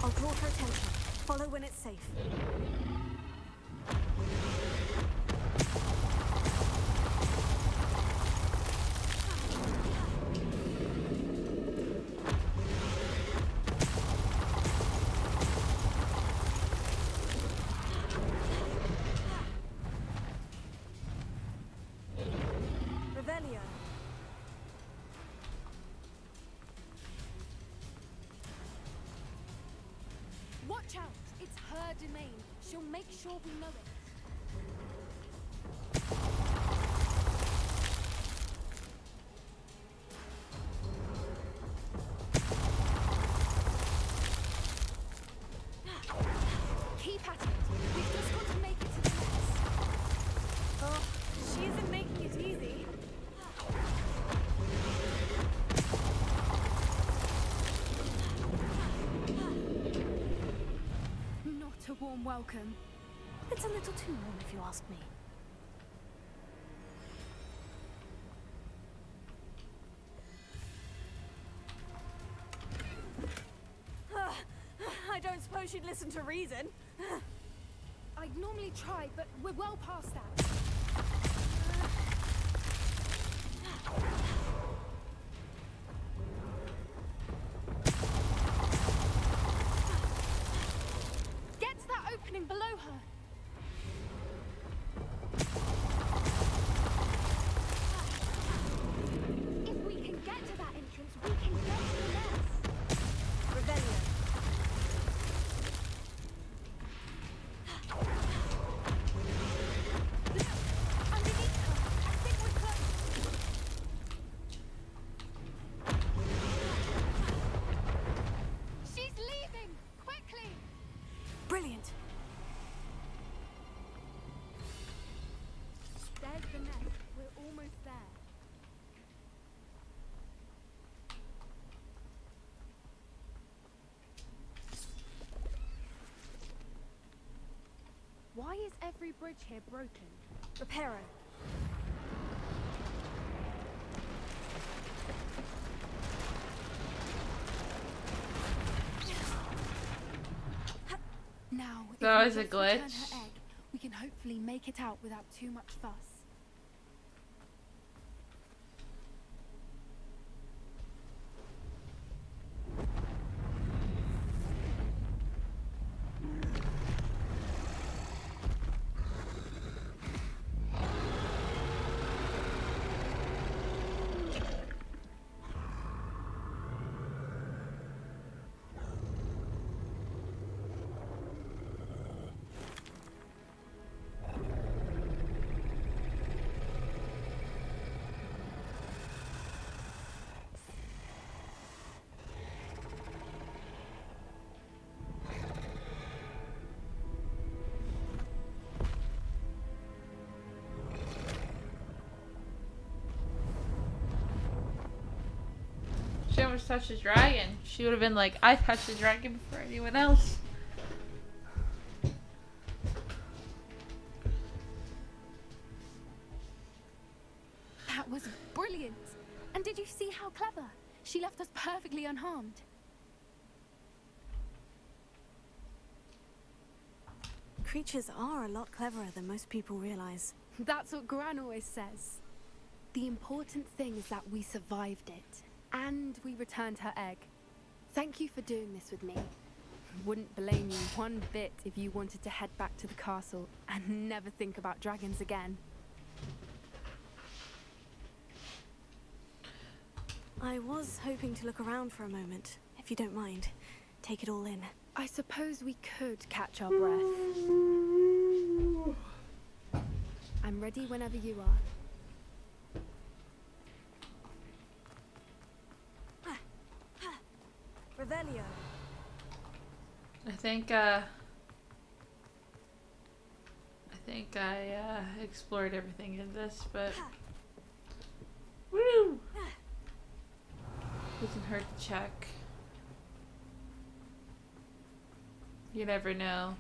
I'll draw her attention. Follow when it's safe. Revelio. Watch out! It's her domain. She'll make sure we know it. Keep at it. We've just got to make it to the nest. Oh, she isn't making it easy. Not a warm welcome. It's a little too warm if you ask me. I don't suppose she'd listen to reason. I'd normally try, but we're well past that. Get to that opening below her. every bridge here broken? Reparo. Now, if That we was a just return glitch. her egg, we can hopefully make it out without too much fuss. She almost touched a dragon. She would have been like, I touched the dragon before anyone else. That was brilliant. And did you see how clever? She left us perfectly unharmed. Creatures are a lot cleverer than most people realize. That's what Gran always says. The important thing is that we survived it. And we returned her egg. Thank you for doing this with me. Wouldn't blame you one bit if you wanted to head back to the castle and never think about dragons again. I was hoping to look around for a moment, if you don't mind. Take it all in. I suppose we could catch our breath. I'm ready whenever you are. Revelio. I think I explored everything in this, but woo! Doesn't hurt to check. You never know.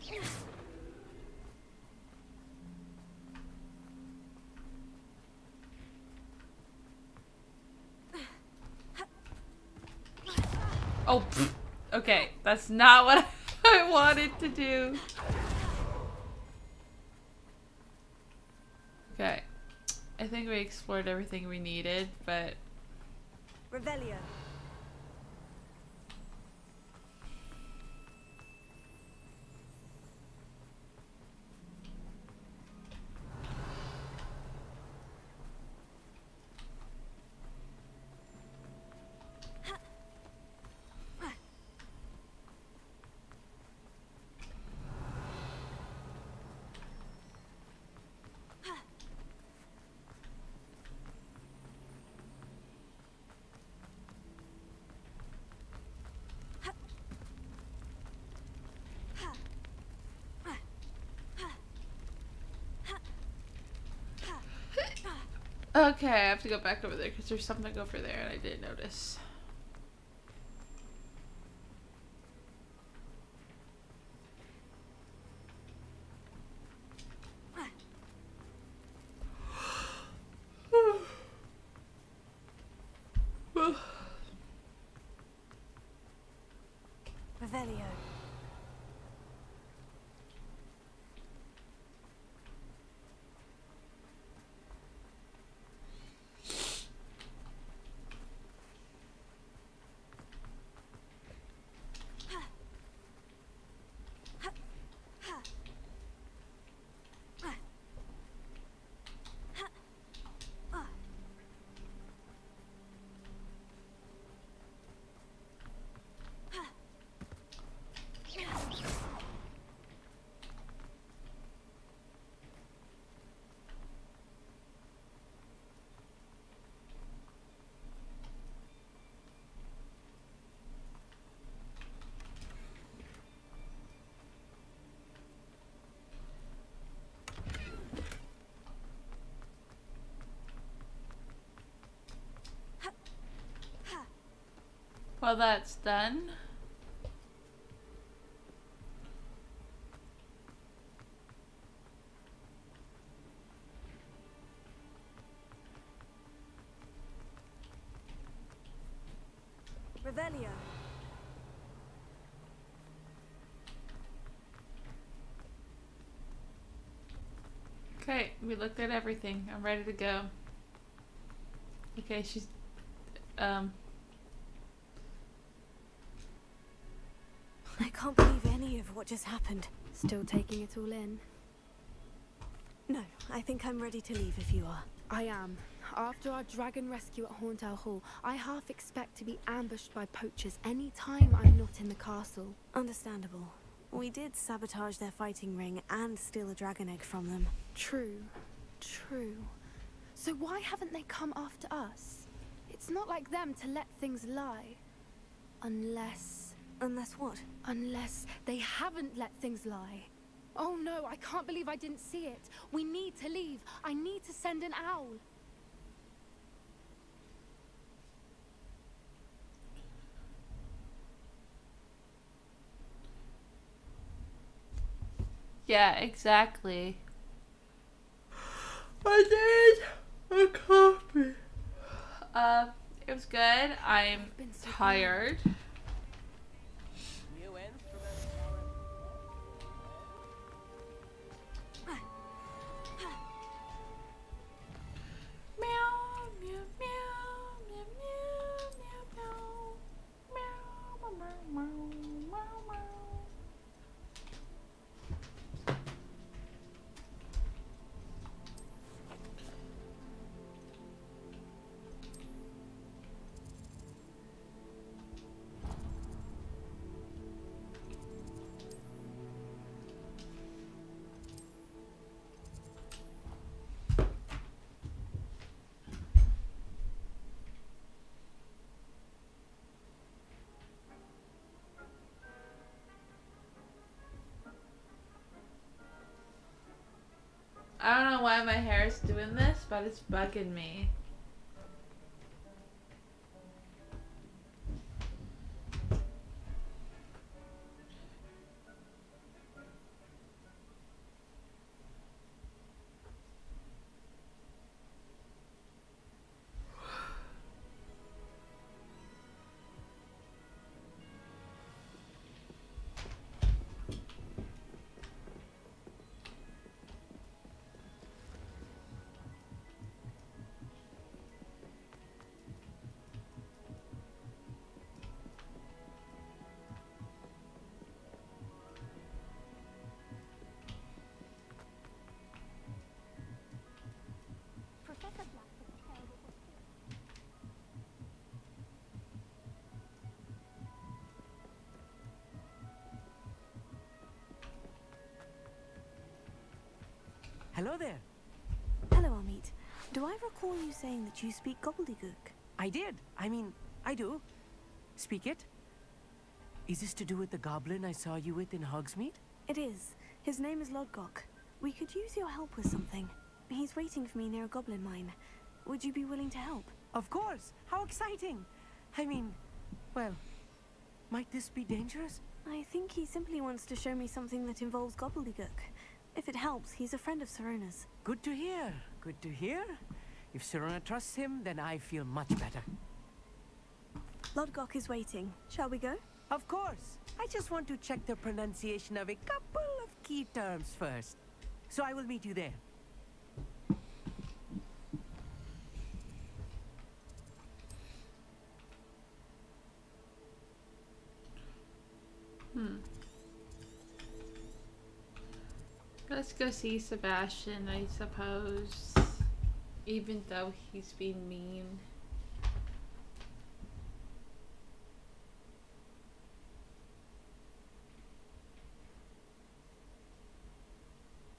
Oh, pfft. Okay, that's not what I wanted to do. Okay, I think we explored everything we needed, but Revelio. okay, I have to go back over there because there's something over there and I didn't notice. Revelio. Well, that's done. Revelio. Okay, we looked at everything. I'm ready to go. Okay, she's I can't believe any of what just happened. Still taking it all in? No, I think I'm ready to leave if you are. I am. After our dragon rescue at Hauntow Hall, I half expect to be ambushed by poachers any time I'm not in the castle. Understandable. We did sabotage their fighting ring and steal a dragon egg from them. True. True. So why haven't they come after us? It's not like them to let things lie. Unless... Unless what? Unless they haven't let things lie. Oh no, I can't believe I didn't see it. We need to leave. I need to send an owl. yeah, exactly. I did a coffee. It was good. I'm tired. I don't know why my hair is doing this, but it's bugging me. Hello there. Hello, Amit. Do I recall you saying that you speak gobbledygook? I did. I mean, I do. Speak it. Is this to do with the goblin I saw you with in Hogsmeade? It is. His name is Lodgok. We could use your help with something. He's waiting for me near a goblin mine. Would you be willing to help? Of course. How exciting. I mean, well, might this be dangerous? I think he simply wants to show me something that involves gobbledygook. If it helps, he's a friend of Sirona's. Good to hear. Good to hear. If Sirona trusts him, then I feel much better. Lodgok is waiting. Shall we go? Of course. I just want to check the pronunciation of a couple of key terms first. So I will meet you there. Let's go see Sebastian, I suppose. Even though he's being mean.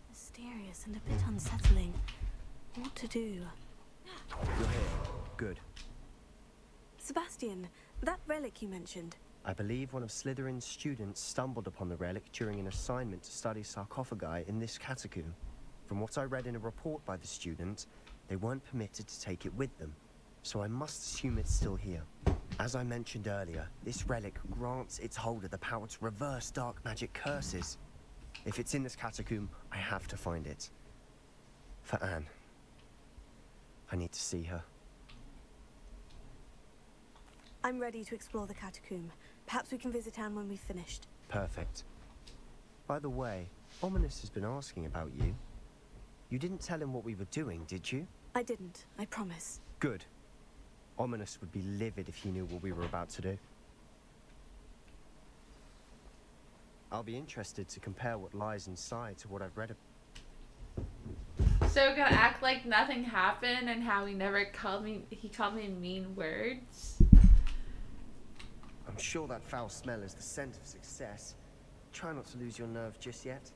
Mysterious and a bit unsettling. What to do? You're here. Good. Sebastian, that relic you mentioned. I believe one of Slytherin's students stumbled upon the relic during an assignment to study sarcophagi in this catacomb. From what I read in a report by the student, they weren't permitted to take it with them, so I must assume it's still here. As I mentioned earlier, this relic grants its holder the power to reverse dark magic curses. If it's in this catacomb, I have to find it. For Anne. I need to see her. I'm ready to explore the catacomb. Perhaps we can visit Anne when we've finished. Perfect. By the way, Ominous has been asking about you. You didn't tell him what we were doing, did you? I didn't, I promise. Good. Ominous would be livid if he knew what we were about to do. I'll be interested to compare what lies inside to what I've read. So we're gonna act like nothing happened and how he never called me. He called me mean words. I'm sure that foul smell is the scent of success. Try not to lose your nerve just yet.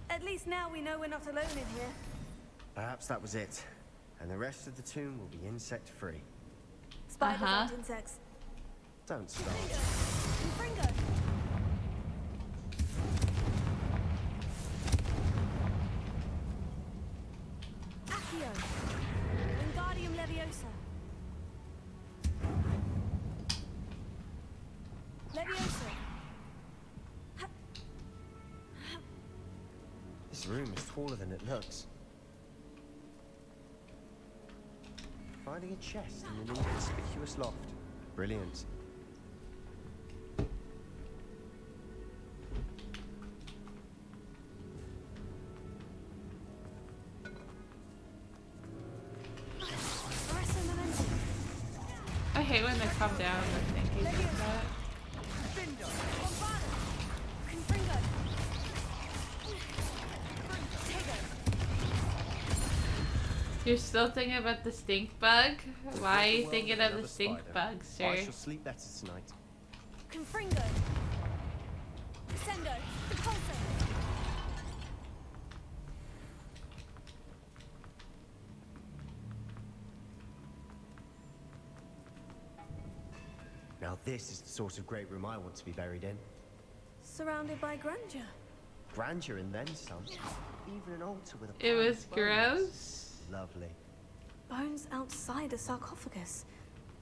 At least now we know we're not alone in here. Perhaps that was it. And the rest of the tomb will be insect-free. Spiders aren't insects. Don't start. Confringo! Accio! Wingardium Leviosa! Leviosa! This room is taller than it looks. Finding a chest in an inconspicuous loft. Brilliant. I hate when they come down with thinking like that. You're still thinking about the stink bug? Why are you thinking of the stink bug, sir? I shall sleep better tonight. Confringo! Descendo! Repulso! Now this is the sort of great room I want to be buried in. Surrounded by grandeur. Grandeur and then some. Even an altar with a It pile was of bones. gross. Lovely. Bones outside a sarcophagus.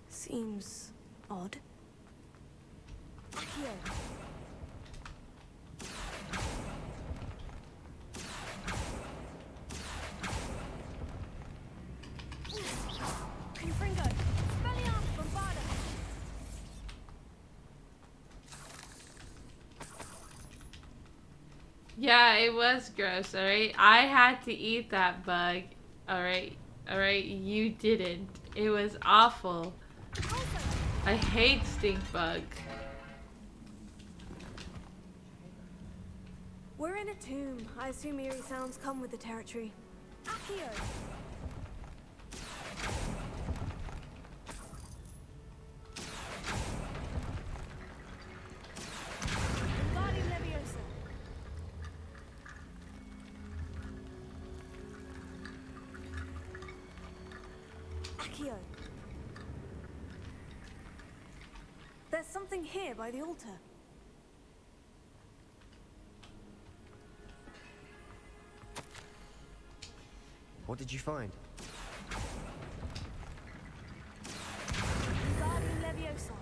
Seems odd. Accio. Confringo. Spelliarmus Bombarda. Yeah, it was gross, alright? I had to eat that bug, alright? Alright, you didn't. It was awful. I hate stink bug. We're in a tomb. I assume eerie sounds come with the territory. Accio. Wingardium Leviosa. Accio. There's something here by the altar. What did you find? Wingardium Leviosa.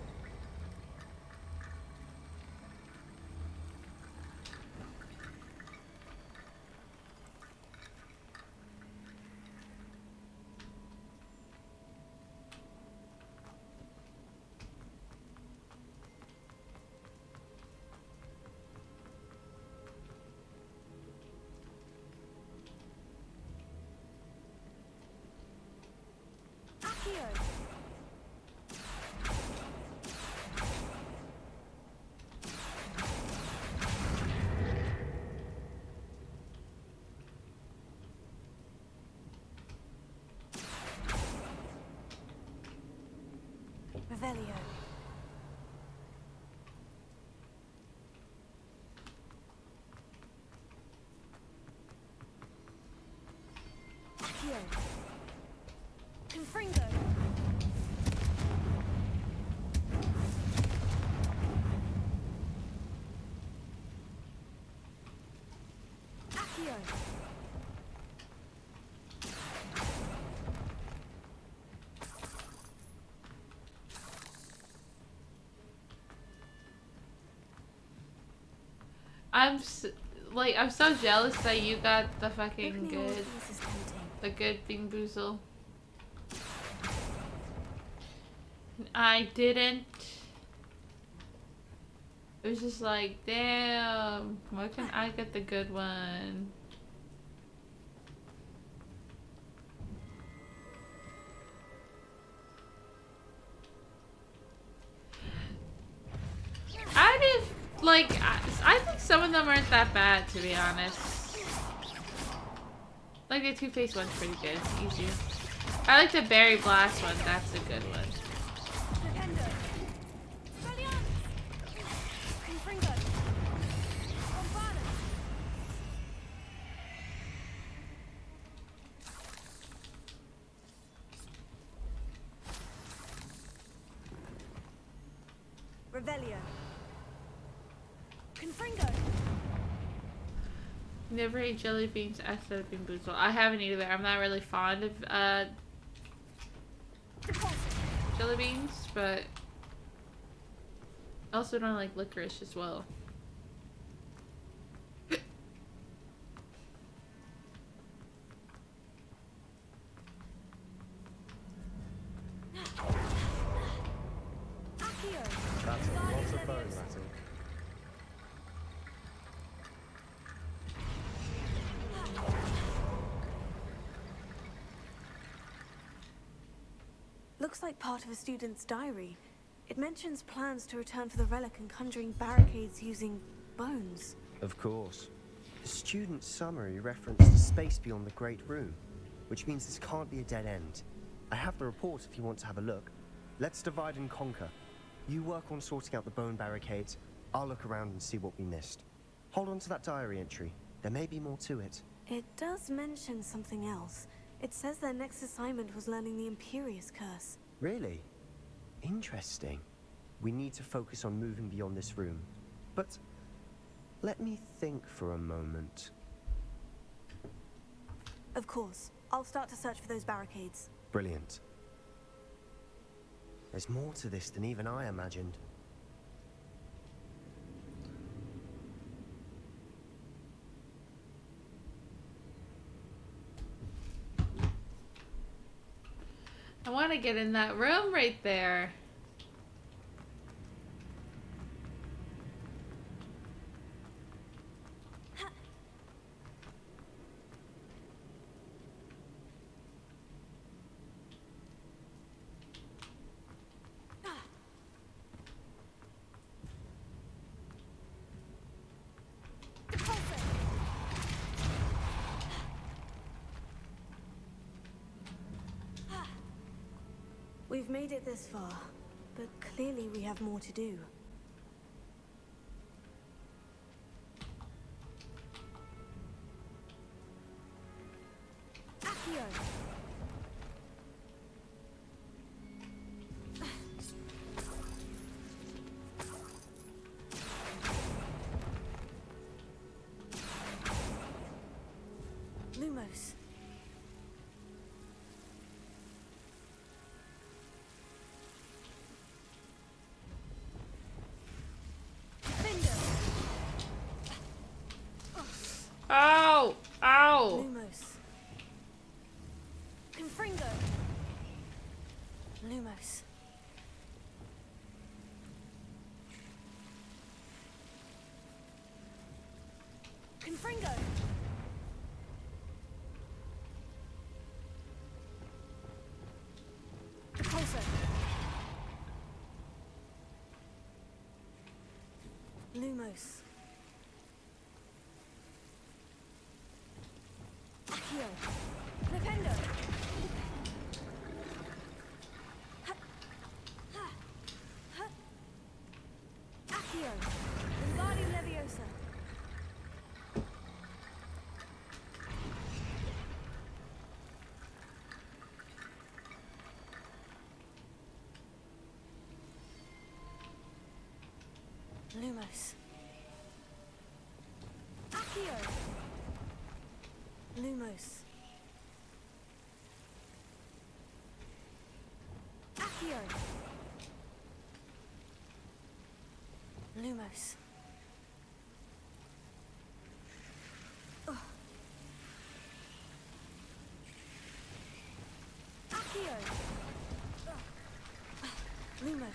Accio. Revelio. Accio. Confringo. Accio. I'm so jealous that you got the fucking Opening all good, of these is tempting. the good Bing Boozle. I didn't. It was just like, damn, why can't I get the good one? I didn't, like, I think some of them aren't that bad, to be honest. Like, the Two-Face one's pretty good, easy. I like the Berry Blast one, that's a good one. Revelio. Confringo. Never ate jelly beans outside of Bing Boozle. I haven't either. I'm not really fond of jelly beans, but I also don't like licorice as well. That's a lot of bone rattle. Looks like part of a student's diary. It mentions plans to return for the relic and conjuring barricades using bones. Of course. The student's summary referenced the space beyond the Great Room, which means this can't be a dead end. I have the report if you want to have a look. Let's divide and conquer. You work on sorting out the bone barricades. I'll look around and see what we missed. Hold on to that diary entry. There may be more to it. It does mention something else. It says their next assignment was learning the Imperious Curse. Really? Interesting. We need to focus on moving beyond this room. But let me think for a moment. Of course. I'll start to search for those barricades. Brilliant. There's more to this than even I imagined. I want to get in that room right there. We've made it this far, but clearly we have more to do. Accio. Lumos. Ow! Ow! Lumos. Confringo. Lumos. Confringo. Repulsor. Lumos. Accio. Flipendo. Accio. Wingardium Leviosa. Lumos. Accio. Lumos. Accio. Lumos. Lumo.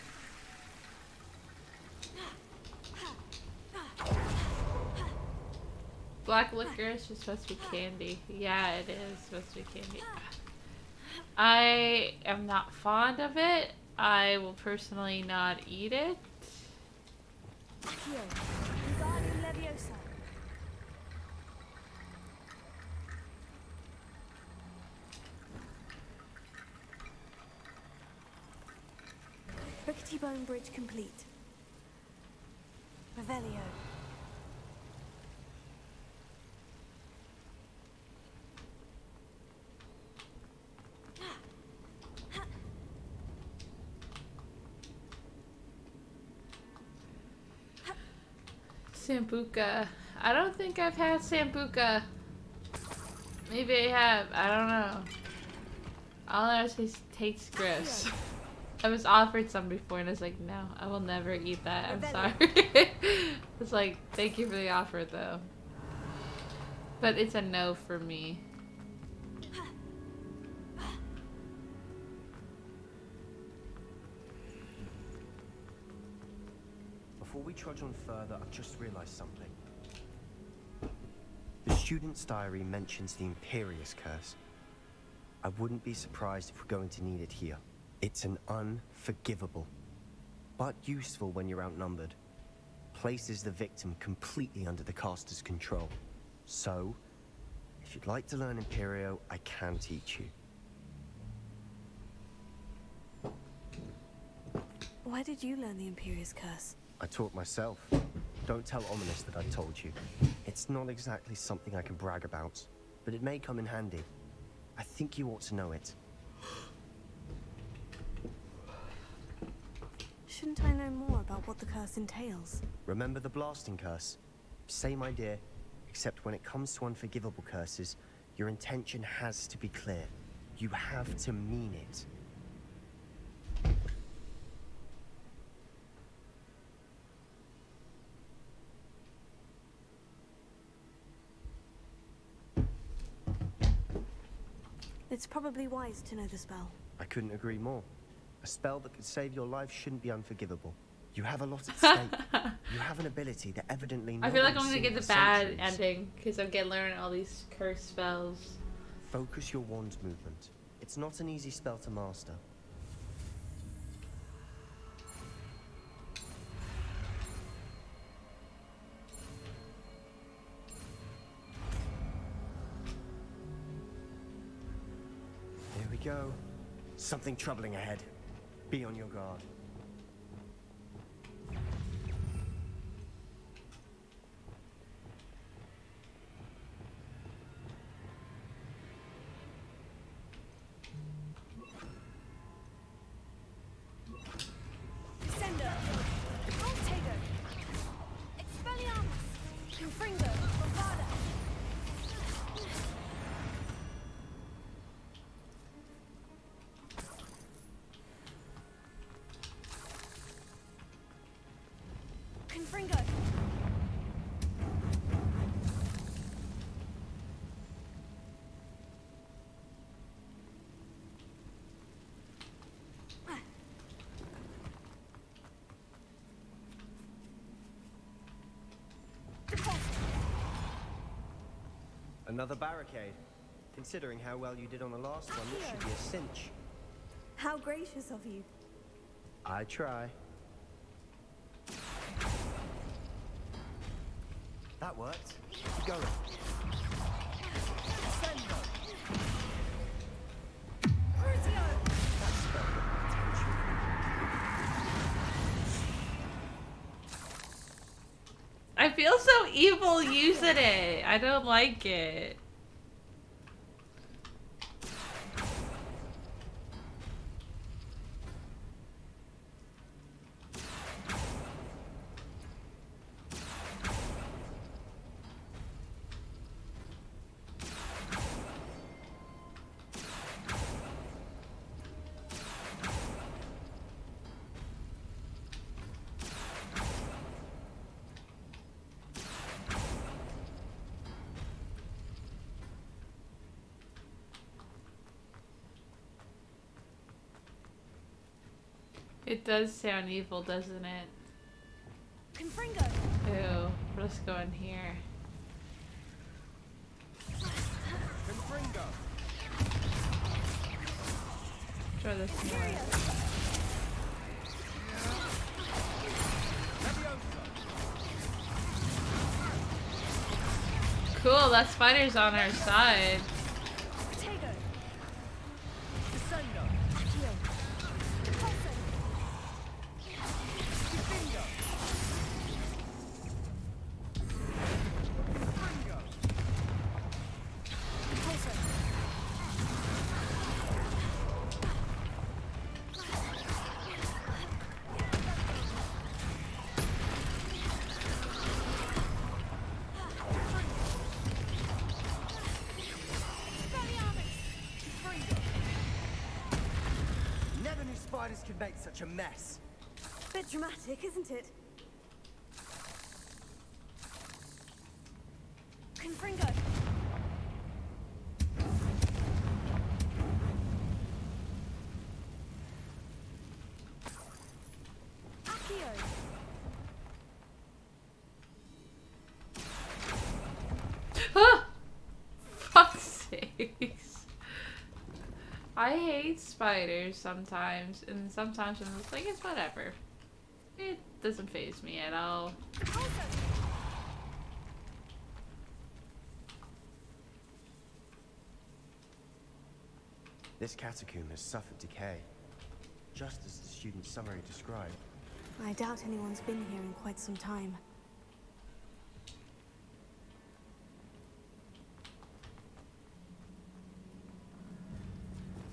Black licorice is supposed to be candy. Yeah, it is supposed to be candy. I am not fond of it. I will personally not eat it. Accio. Wingardium Leviosa. Rickety Bone Bridge complete. Revelio. Sambuca. I don't think I've had Sambuca. Maybe I have. I don't know. All I know is it tastes gross. I was offered some before and I was like, no, I will never eat that. I'm sorry. It's like, thank you for the offer though. But it's a no for me. Before we trudge on further, I've just realized something. The student's diary mentions the Imperious Curse. I wouldn't be surprised if we're going to need it here. It's an unforgivable, but useful when you're outnumbered. Places the victim completely under the caster's control. So, if you'd like to learn Imperio, I can teach you. Why did you learn the Imperious Curse? I taught myself. Don't tell Ominous that I told you. It's not exactly something I can brag about, but it may come in handy. I think you ought to know it. Shouldn't I know more about what the curse entails? Remember the blasting curse? Same idea, except when it comes to unforgivable curses, your intention has to be clear. You have to mean it. It's probably wise to know the spell. I couldn't agree more. A spell that could save your life shouldn't be unforgivable. You have a lot at stake. You have an ability that evidently I feel like I'm one's gonna seen get the for bad centuries. ending because I'm gonna learn all these curse spells. Focus your wand movement. It's not an easy spell to master. Here we go. Something troubling ahead. Be on your guard. Descender! Voltago! Expelliarmus! Confringo! Bombada! Confringo! Another barricade. Considering how well you did on the last one, this should be a cinch. How gracious of you. I try. That worked. Keep going. I feel so evil using it. I don't like it. It does sound evil, doesn't it? Confringo. Ew. Let's go in here. Confringo. Try this more. Cool, that spider's on our side. Potato. Descendo. Accio. Pulso. Defendo. Confringo. Pulso. Never knew spiders could make such a mess. Bit dramatic, isn't it? Confringo. Accio. Ah! Fuck's sakes. I hate spiders sometimes, and sometimes I'm just like, it's whatever. It doesn't faze me at all. This catacomb has suffered decay, just as the student's summary described. I doubt anyone's been here in quite some time.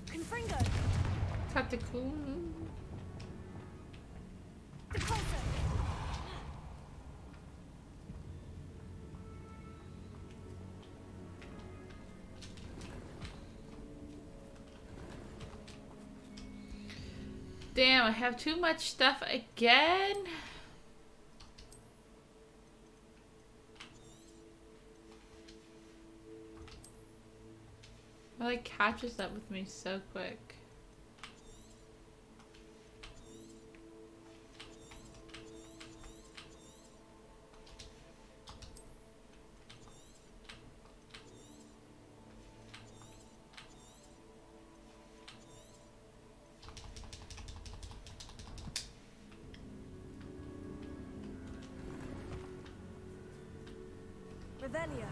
Confringo. Catacomb. Depulso. Damn, I have too much stuff again. It like catches up with me so quick. Revelio.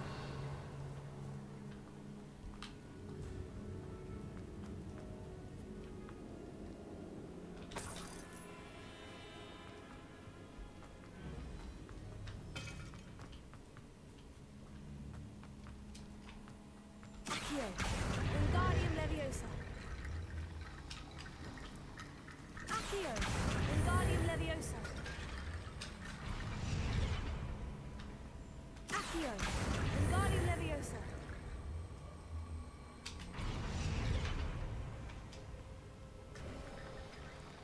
Accio. Wingardium Leviosa. Accio. Wingardium Leviosa. Accio. Wingardium Leviosa.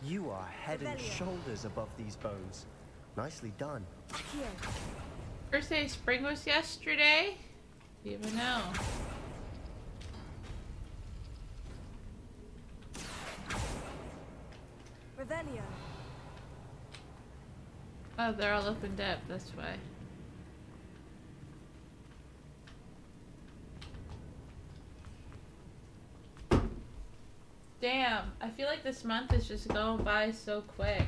You are head and Revelio. shoulders above these bones. Nicely done. Accio. First day of spring was yesterday? You even know. Revelio. Oh, they're all opened up, that's why. Damn, I feel like this month is just going by so quick.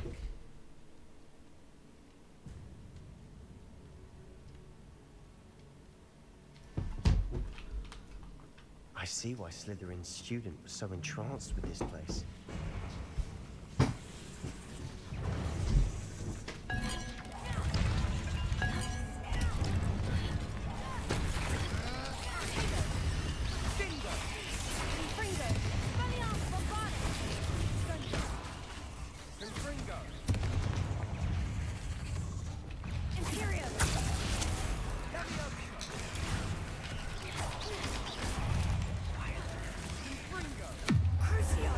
I see why Slytherin's student was so entranced with this place. Confringo. Spelliarmus Bombardus. Confringo. Imperio. Crucio.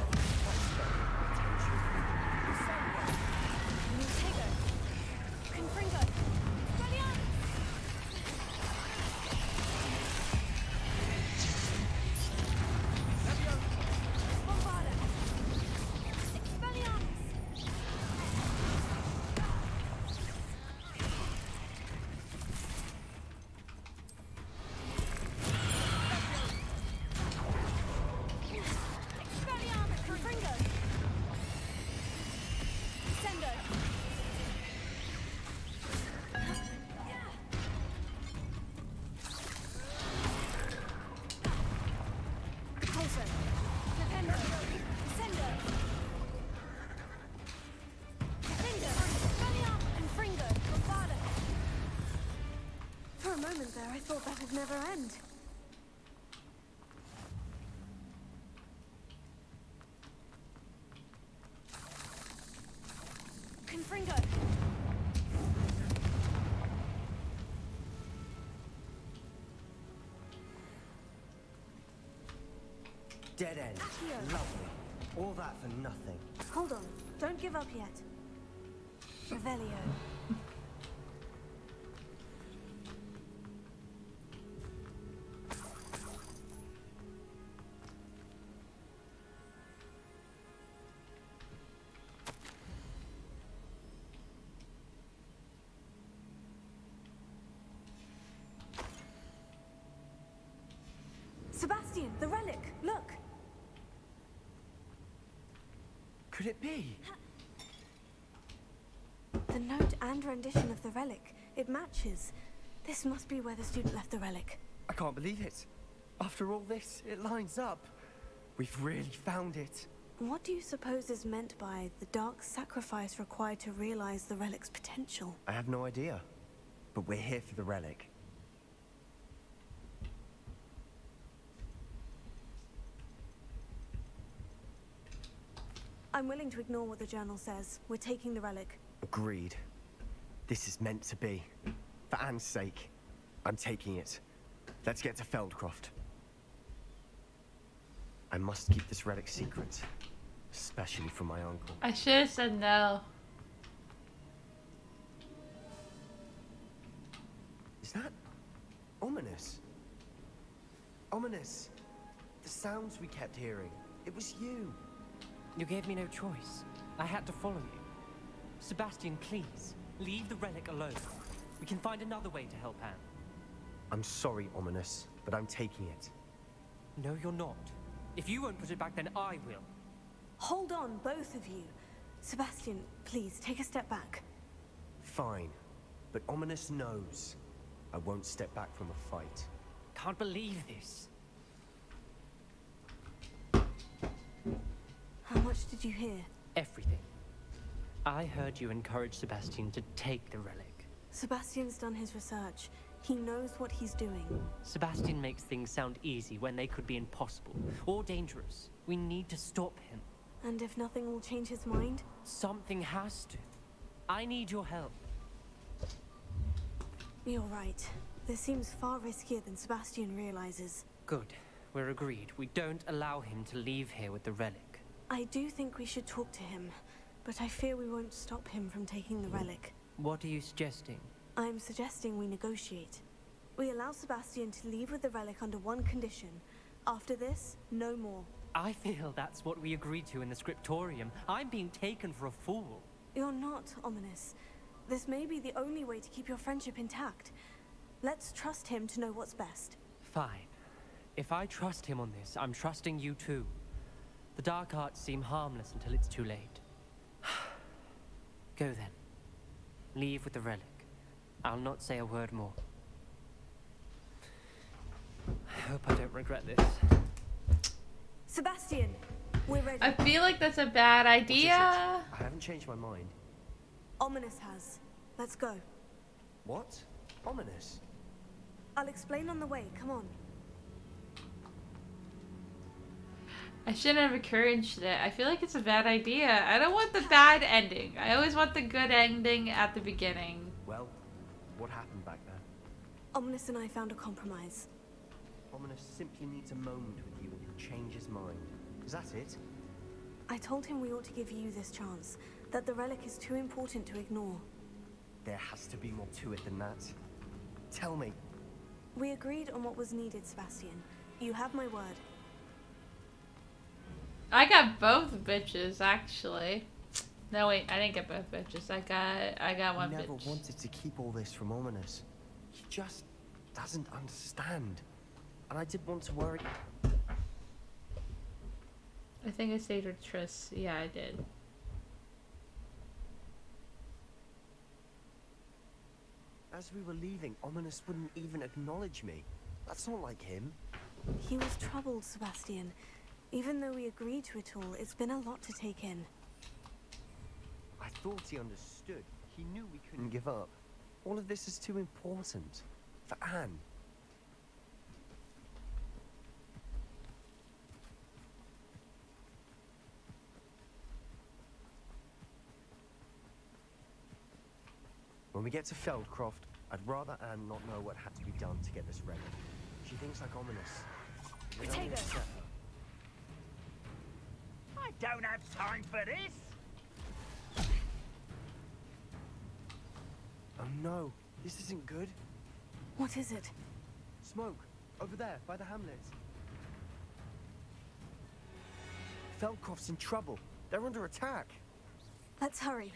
never end. Confringo! Dead end. Lovely. All that for nothing. Hold on. Don't give up yet. Revelio. Sebastian, the relic! Look! Could it be? The note and rendition of the relic. It matches. This must be where the student left the relic. I can't believe it. After all this, it lines up. We've really found it. What do you suppose is meant by the dark sacrifice required to realize the relic's potential? I have no idea. But we're here for the relic. I'm willing to ignore what the journal says. We're taking the relic. Agreed. This is meant to be. For Anne's sake, I'm taking it. Let's get to Feldcroft. I must keep this relic secret. Especially from my uncle. I should have said no. Is that ominous? Ominous. The sounds we kept hearing. It was you. You gave me no choice. I had to follow you. Sebastian, please, leave the relic alone. We can find another way to help Anne. I'm sorry, Ominous, but I'm taking it. No, you're not. If you won't put it back, then I will. Hold on, both of you. Sebastian, please, take a step back. Fine. But Ominous knows. I won't step back from a fight. Can't believe this. How much did you hear? Everything. I heard you encourage Sebastian to take the relic. Sebastian's done his research. He knows what he's doing. Sebastian makes things sound easy when they could be impossible or dangerous. We need to stop him. And if nothing will change his mind? Something has to. I need your help. You're right. This seems far riskier than Sebastian realizes. Good. We're agreed. We don't allow him to leave here with the relic. I do think we should talk to him, but I fear we won't stop him from taking the relic. What are you suggesting? I'm suggesting we negotiate. We allow Sebastian to leave with the relic under one condition. After this, no more. I feel that's what we agreed to in the scriptorium. I'm being taken for a fool. You're not, Ominous. This may be the only way to keep your friendship intact. Let's trust him to know what's best. Fine. If I trust him on this, I'm trusting you too. The dark arts seem harmless until it's too late. Go then. Leave with the relic. I'll not say a word more. I hope I don't regret this. Sebastian, we're ready. I feel like that's a bad idea. I haven't changed my mind. Ominous has. Let's go. What? Ominous? I'll explain on the way. Come on. I shouldn't have encouraged it. I feel like it's a bad idea. I don't want the bad ending. I always want the good ending at the beginning. Well, what happened back there? Ominous and I found a compromise. Ominous simply needs a moment with you and he'll change his mind. Is that it? I told him we ought to give you this chance, that the relic is too important to ignore. There has to be more to it than that. Tell me. We agreed on what was needed, Sebastian. You have my word. I got both bitches, actually. No, wait, I didn't get both bitches. I got one bitch. He never wanted to keep all this from Ominous. He just doesn't understand. And I didn't want to worry. I think I stayed with Triss. Yeah, I did. As we were leaving, Ominous wouldn't even acknowledge me. That's not like him. He was troubled, Sebastian. Even though we agreed to it all, it's been a lot to take in. I thought he understood. He knew we couldn't give up. All of this is too important. For Anne. we get to Feldcroft, I'd rather Anne not know what had to be done to get this relic. She thinks like ominous. We don't upset her. I don't have time for this. Oh no, this isn't good. What is it? Smoke, over there, by the hamlet. Feldcroft's in trouble. They're under attack. Let's hurry.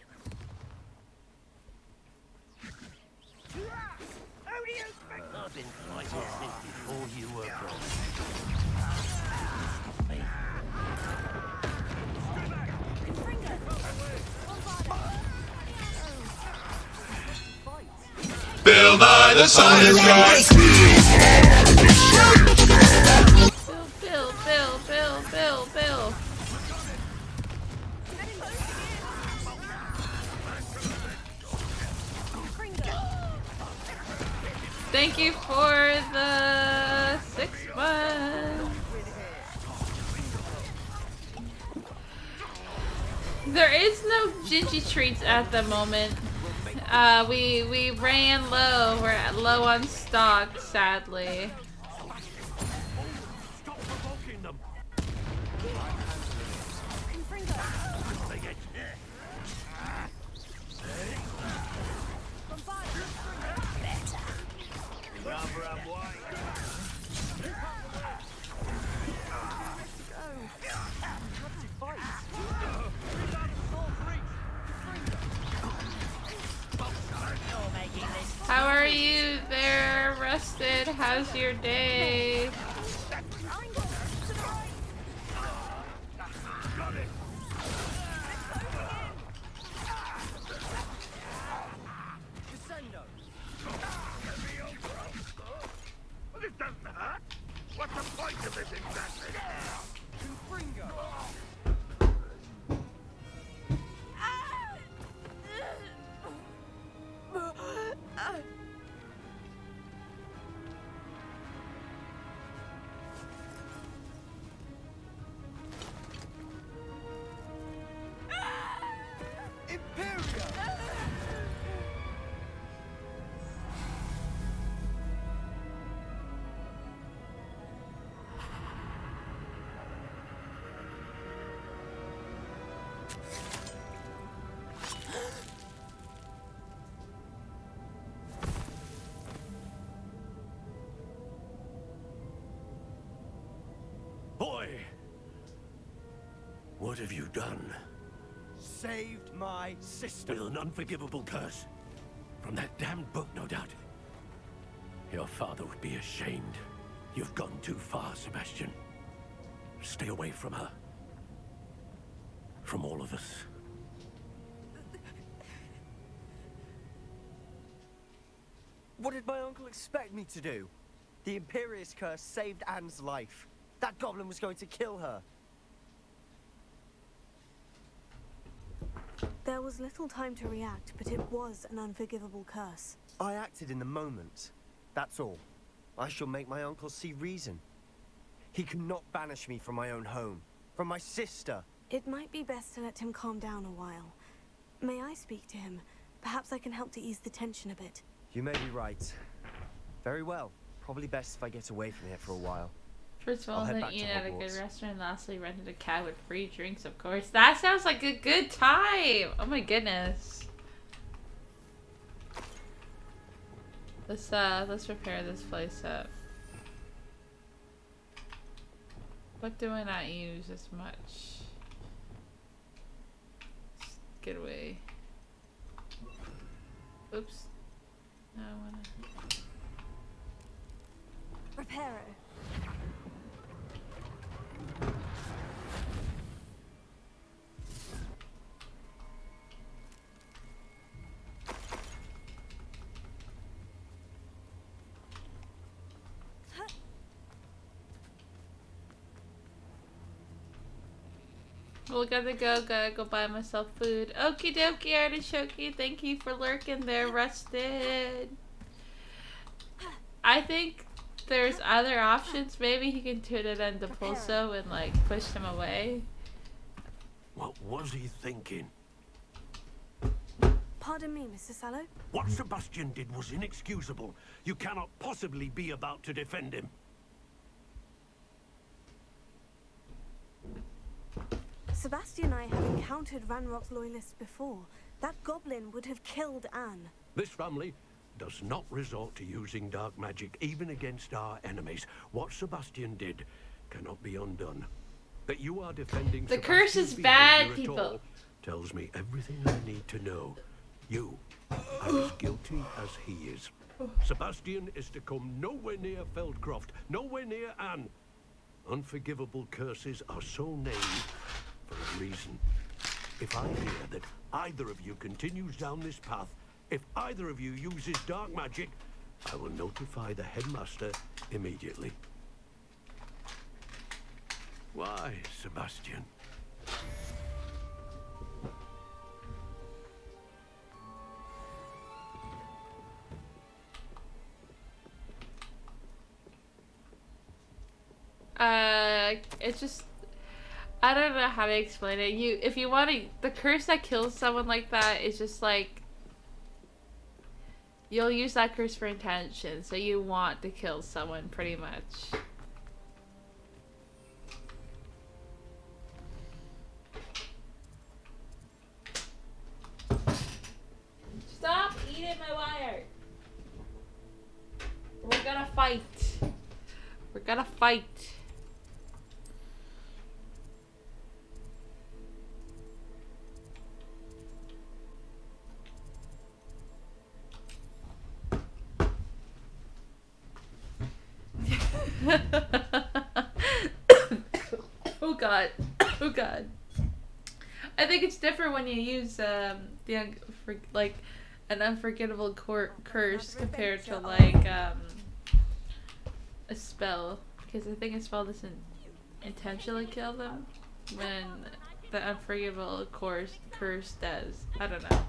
Who do you think? I've been fighting since before you were born. Bill by the Science Guy. Bill. Thank you for the 6 months. There is no Binxie treats at the moment. We ran low. We're at low on stock, sadly. Stop provoking them. How are you there, Rusted? How's your day? This doesn't hurt. What's the point of this exactly? Boy! What have you done? Saved my sister. With an unforgivable curse. From that damned book, no doubt. Your father would be ashamed. You've gone too far, Sebastian. Stay away from her. From all of us. What did my uncle expect me to do? The Imperious curse saved Anne's life. That goblin was going to kill her. There was little time to react, but it was an unforgivable curse. I acted in the moment. That's all. I shall make my uncle see reason. He cannot banish me from my own home. From my sister. It might be best to let him calm down a while. May I speak to him? Perhaps I can help to ease the tension a bit. You may be right. Very well. Probably best if I get away from here for a while. First of all, I'll head then back eat to at a good Hogwarts. restaurant. Lastly, rented a cab with free drinks, of course. That sounds like a good time. Oh my goodness. Let's repair this place up. What do I not use as much? Just get away. Oops. No, I wanna. Reparo. Well, gotta go buy myself food. Okie dokie, artichoke. Thank you for lurking there, Rusted. I think there's other options. Maybe he can turn it into Pulso and like push him away. What was he thinking? Pardon me, Mr. Sallow. What Sebastian did was inexcusable. You cannot possibly be about to defend him. Sebastian and I have encountered Ranrock's loyalists before. That goblin would have killed Anne. This family does not resort to using dark magic even against our enemies. What Sebastian did cannot be undone. That you are defending the curse is bad, people. Tells me everything I need to know. You are as guilty as he is. Sebastian is to come nowhere near Feldcroft, nowhere near Anne. Unforgivable curses are so named for a reason. If I hear that either of you continues down this path, if either of you uses dark magic, I will notify the headmaster immediately. Why, Sebastian? It's just, I don't know how to explain it. If you want to, the curse that kills someone like that is just like, you'll use that curse for intention, so you want to kill someone pretty much. Stop eating my wire. We're gonna fight. We're gonna fight. Oh god. Oh god. I think it's different when you use like an unforgettable curse compared to like a spell, because I think a spell doesn't intentionally kill them when the unforgettable curse does. I don't know.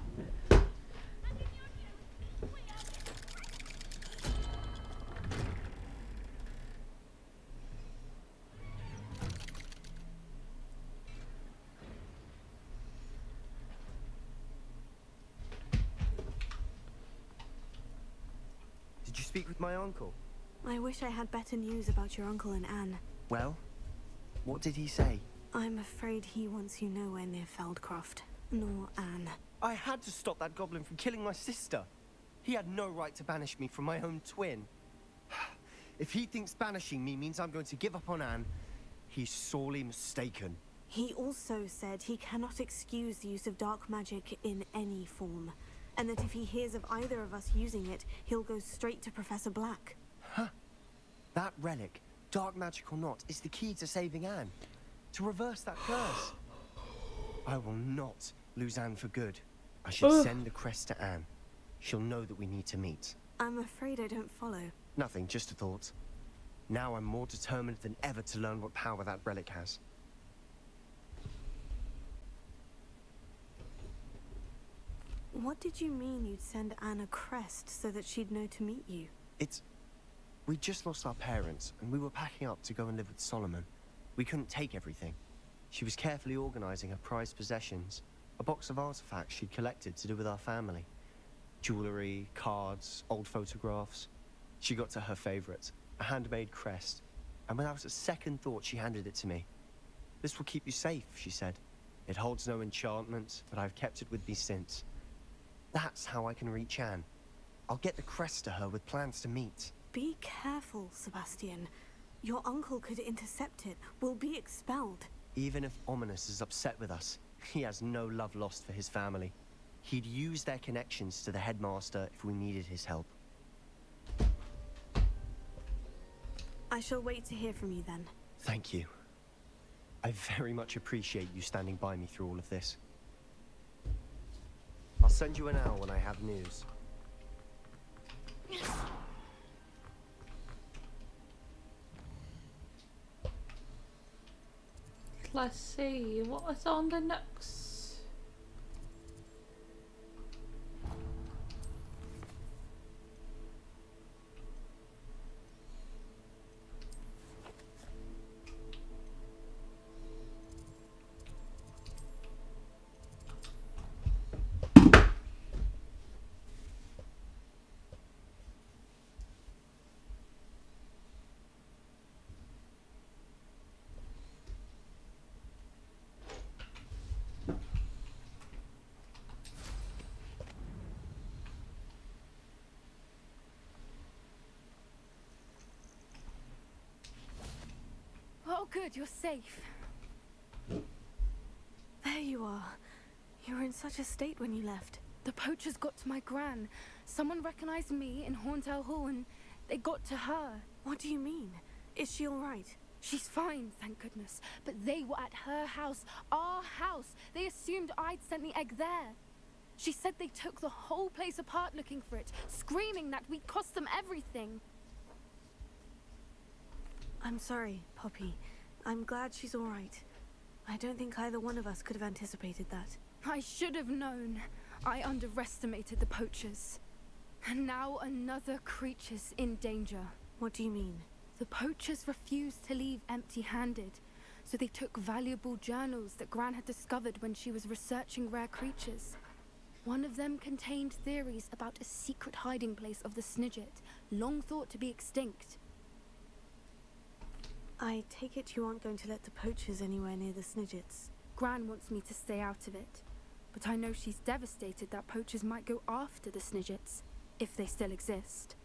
Did you speak with my uncle? I wish I had better news about your uncle and Anne. Well, what did he say? I'm afraid he wants you nowhere near Feldcroft, nor Anne. I had to stop that goblin from killing my sister. He had no right to banish me from my own twin. If he thinks banishing me means I'm going to give up on Anne, he's sorely mistaken. He also said he cannot excuse the use of dark magic in any form, and that if he hears of either of us using it, he'll go straight to Professor Black. Huh. That relic, dark magic or not, is the key to saving Anne. To reverse that curse. I will not lose Anne for good. I should send the crest to Anne. She'll know that we need to meet. I'm afraid I don't follow. Nothing, just a thought. Now I'm more determined than ever to learn what power that relic has. What did you mean you'd send Anne a crest so that she'd know to meet you? We just lost our parents, and we were packing up to go and live with Solomon. We couldn't take everything. She was carefully organizing her prized possessions, a box of artifacts she'd collected to do with our family. Jewelry, cards, old photographs. She got to her favorite, a handmade crest, and without a second thought she handed it to me. This will keep you safe, she said. It holds no enchantment, but I've kept it with me since. That's how I can reach Anne. I'll get the crest to her with plans to meet. Be careful, Sebastian. Your uncle could intercept it. We'll be expelled. Even if Ominous is upset with us, he has no love lost for his family. He'd use their connections to the headmaster if we needed his help. I shall wait to hear from you then. Thank you. I very much appreciate you standing by me through all of this. I'll send you an hour when I have news. Let's see what's on the next. good, you're safe. There you are. You were in such a state when you left. The poachers got to my gran. Someone recognized me in Horntail Hall and they got to her. What do you mean? Is she all right? She's fine, thank goodness. But they were at her house, our house. They assumed I'd sent the egg there. She said they took the whole place apart looking for it, screaming that we'd cost them everything. I'm sorry, Poppy. I'm glad she's all right. I don't think either one of us could have anticipated that. I should have known. I underestimated the poachers. And now another creature's in danger. What do you mean? The poachers refused to leave empty-handed, so they took valuable journals that Gran had discovered when she was researching rare creatures. One of them contained theories about a secret hiding place of the Snidget, long thought to be extinct. I take it you aren't going to let the poachers anywhere near the Snidgets. Gran wants me to stay out of it, but I know she's devastated that poachers might go after the Snidgets, if they still exist.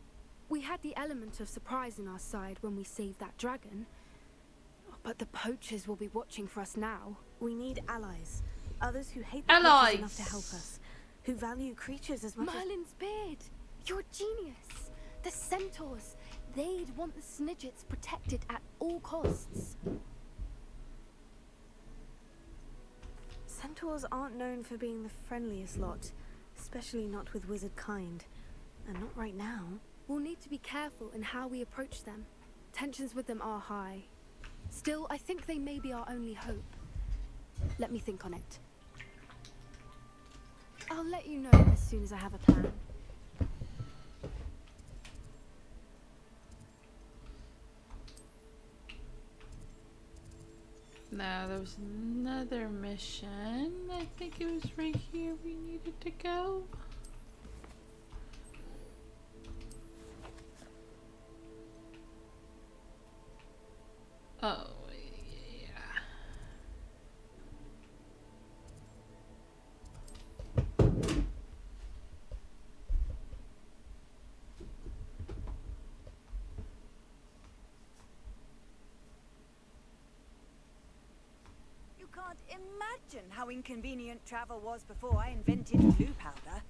We had the element of surprise on our side when we saved that dragon, but the poachers will be watching for us now. We need allies. Others who hate the poachers enough to help us. Who value creatures as much Merlin's beard! You're a genius! The centaurs! They'd want the Snidgets protected at all costs. Centaurs aren't known for being the friendliest lot, especially not with wizard kind. And not right now. We'll need to be careful in how we approach them. Tensions with them are high. Still, I think they may be our only hope. Let me think on it. I'll let you know as soon as I have a plan. Now there was another mission. I think it was right here we needed to go. Oh, yeah. You can't imagine how inconvenient travel was before I invented blue powder.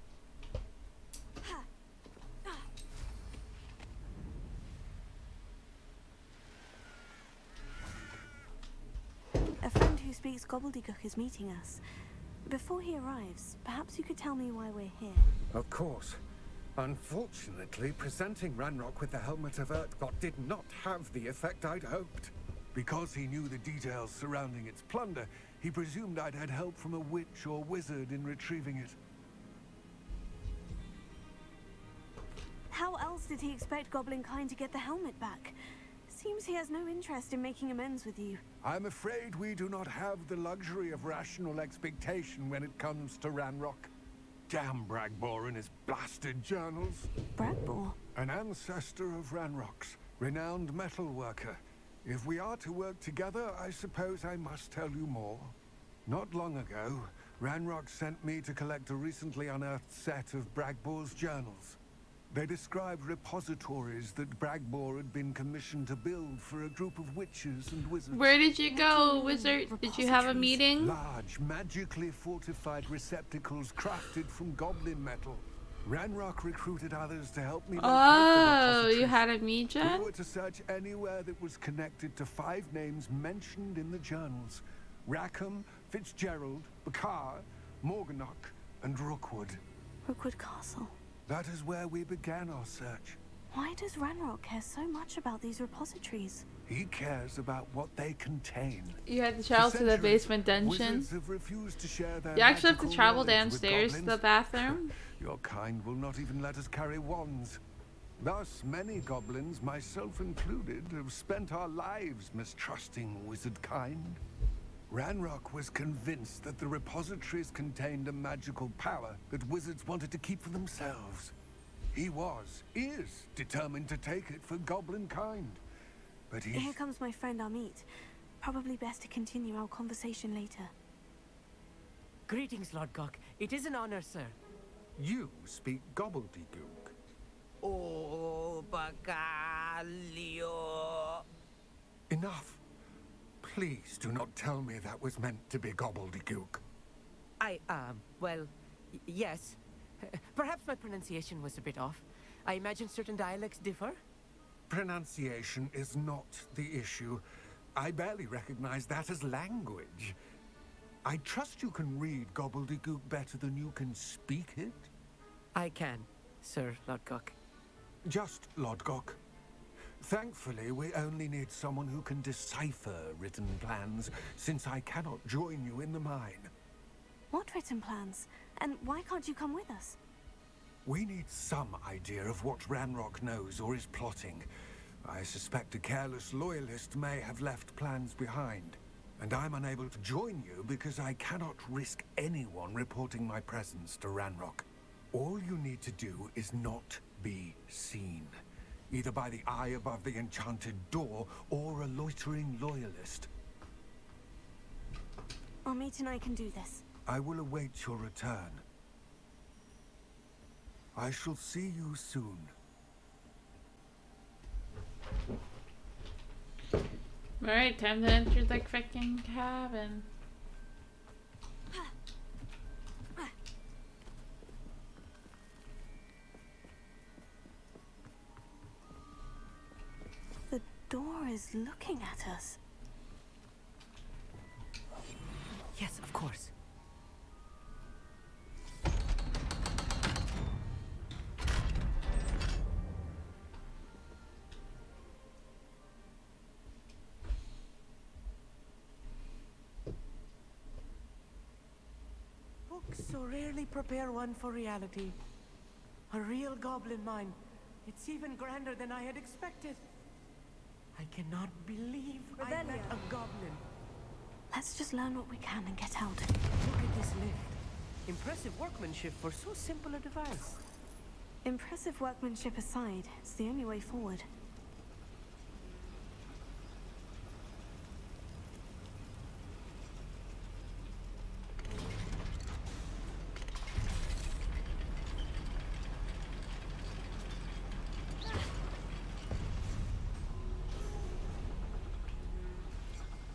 A friend who speaks gobbledygook is meeting us. Before he arrives, perhaps you could tell me why we're here. Of course. Unfortunately, presenting Ranrock with the Helmet of Urtkot did not have the effect I'd hoped. Because he knew the details surrounding its plunder, he presumed I'd had help from a witch or wizard in retrieving it. How else did he expect Goblin kind to get the helmet back? Seems he has no interest in making amends with you. I'm afraid we do not have the luxury of rational expectation when it comes to Ranrock. Damn Bragbor and his blasted journals. Bragbor? An ancestor of Ranrock's, renowned metal worker. If we are to work together, I suppose I must tell you more. Not long ago, Ranrock sent me to collect a recently unearthed set of Bragbor's journals. They described repositories that Bragbor had been commissioned to build for a group of witches and wizards. Where did you go, wizard? Did you have a meeting? Large, magically fortified receptacles crafted from goblin metal. Ranrock recruited others to help me locate the repositories. You had a meeting? We were to search anywhere that was connected to 5 names mentioned in the journals. Rackham, Fitzgerald, Bakar, Morganach, and Rookwood. Rookwood Castle. That is where we began our search. Why does Ranrock care so much about these repositories? He cares about what they contain. You had to travel to the basement dungeon. Have refused to share their You actually have to magical travel knowledge downstairs with to the bathroom. Your kind will not even let us carry wands. Thus, many goblins, myself included, have spent our lives mistrusting wizard kind. Ranrock was convinced that the repositories contained a magical power that wizards wanted to keep for themselves. He is determined to take it for goblin kind. But Here comes my friend Amit. Probably best to continue our conversation later. Greetings, Lord Gok. It is an honor, sir. You speak gobbledygook. Oh, Bacalio. Enough. Please do not tell me that was meant to be gobbledygook. Well, yes. Perhaps my pronunciation was a bit off. I imagine certain dialects differ. Pronunciation is not the issue. I barely recognize that as language. I trust you can read gobbledygook better than you can speak it? I can, Sir Lodgok. Just Lodgok. Thankfully, we only need someone who can decipher written plans, since I cannot join you in the mine. What written plans? And why can't you come with us? We need some idea of what Ranrock knows or is plotting. I suspect a careless loyalist may have left plans behind. And I'm unable to join you because I cannot risk anyone reporting my presence to Ranrock. All you need to do is not be seen. Either by the eye above the enchanted door, or a loitering loyalist. Amit and I can do this. I will await your return. I shall see you soon. Alright, time to enter the frickin' cabin. The door is looking at us. Yes, of course. Books so rarely prepare one for reality. A real goblin mine. It's even grander than I had expected. I cannot believe I met a goblin. Let's just learn what we can and get out. Look at this lift. Impressive workmanship for so simple a device. Impressive workmanship aside, it's the only way forward.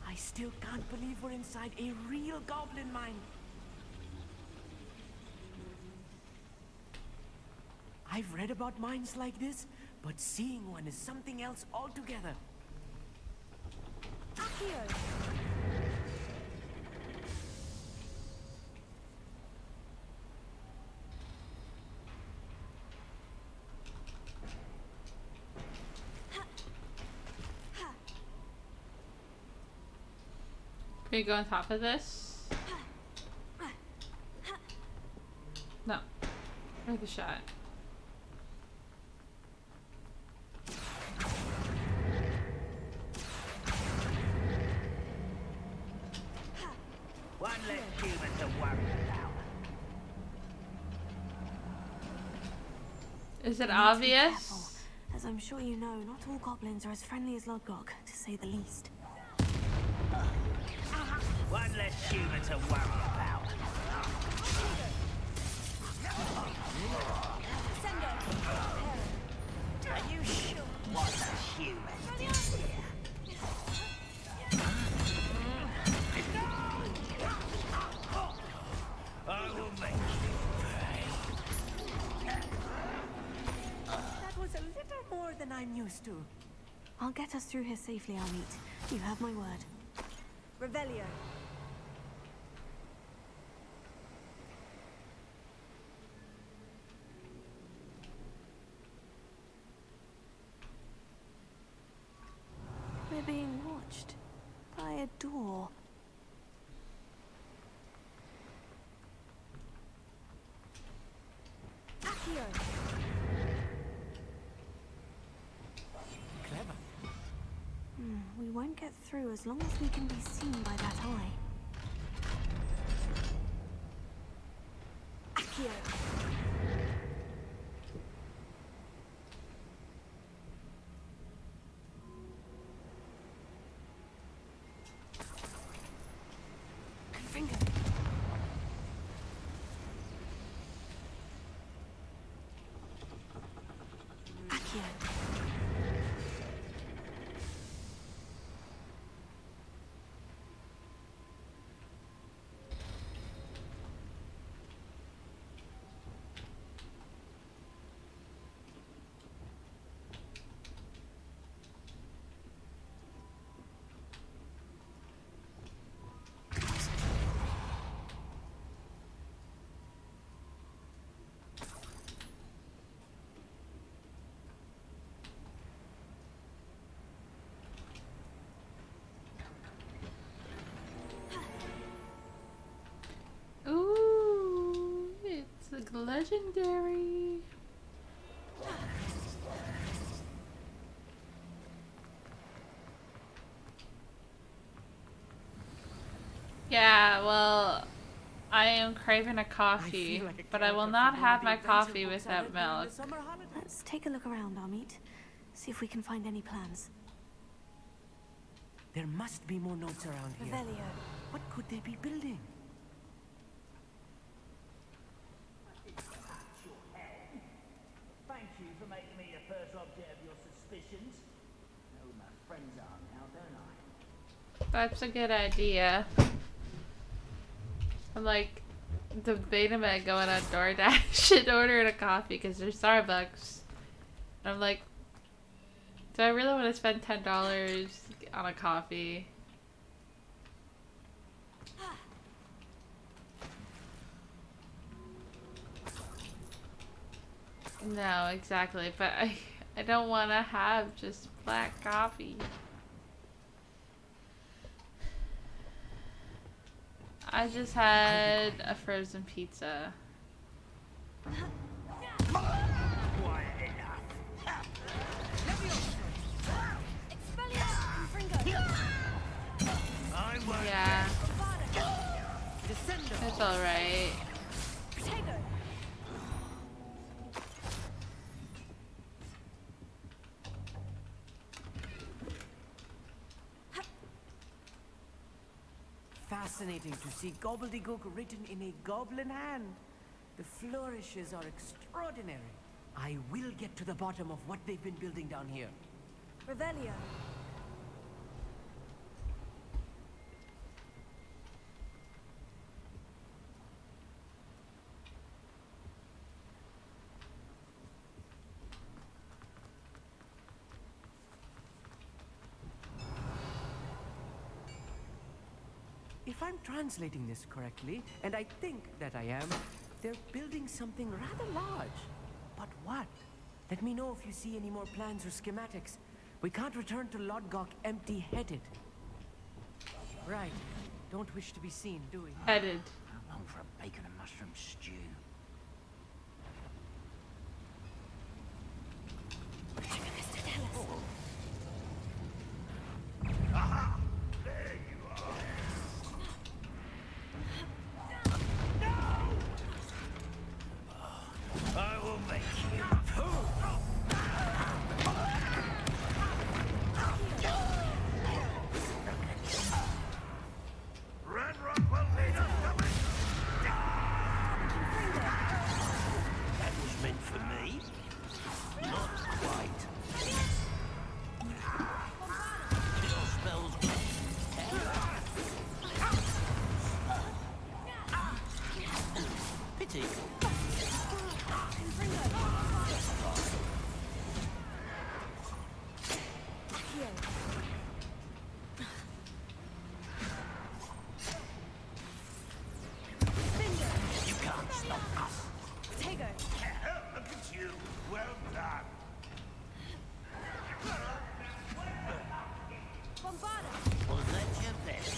I still can't believe we're inside a real goblin mine. I've read about mines like this, but seeing one is something else altogether. Accio! Can we go on top of this? No. Where's the shot? One less human to worry about. Is it We need to be obvious? careful. As I'm sure you know, not all goblins are as friendly as Lodgok, to say the least. One less human to worry about. Are you sure? What a human did here? I will make you pay. That was a little more than I'm used to. I'll get us through here safely, Amit. You have my word. Revelio. We're being watched by a door. Accio! Clever. We won't get through as long as we can be seen by that eye. Accio! Finger. Accio. Legendary. Yeah, well, I am craving a coffee, but I will not have my coffee without milk. Let's take a look around, Amit. See if we can find any plans. There must be more notes around here. Revelio. What could they be building? Thank you for making me the first object of your suspicions. I know who my friends are now, don't I? That's a good idea. I'm like debating about going on DoorDash and ordering a coffee because there's Starbucks. And I'm like, do I really want to spend $10 on a coffee? No, exactly. But I don't want to have just black coffee. I just had a frozen pizza. Yeah. It's alright. Fascinating to see gobbledygook written in a goblin hand. The flourishes are extraordinary. I will get to the bottom of what they've been building down here. Revelio. If I'm translating this correctly, and I think that I am, they're building something rather large. But what? Let me know if you see any more plans or schematics. We can't return to Lodgok empty-headed. Right. Don't wish to be seen, do we? Headed. I'm long for a bacon and mushroom stew. Aha! There you are. I will make you poo. Ranrock will lead us to it. That was meant for me. Not quite. Your spells. Pity. You can't stop us. Tego. Look at you. Well done. Bombarda. Was that your best?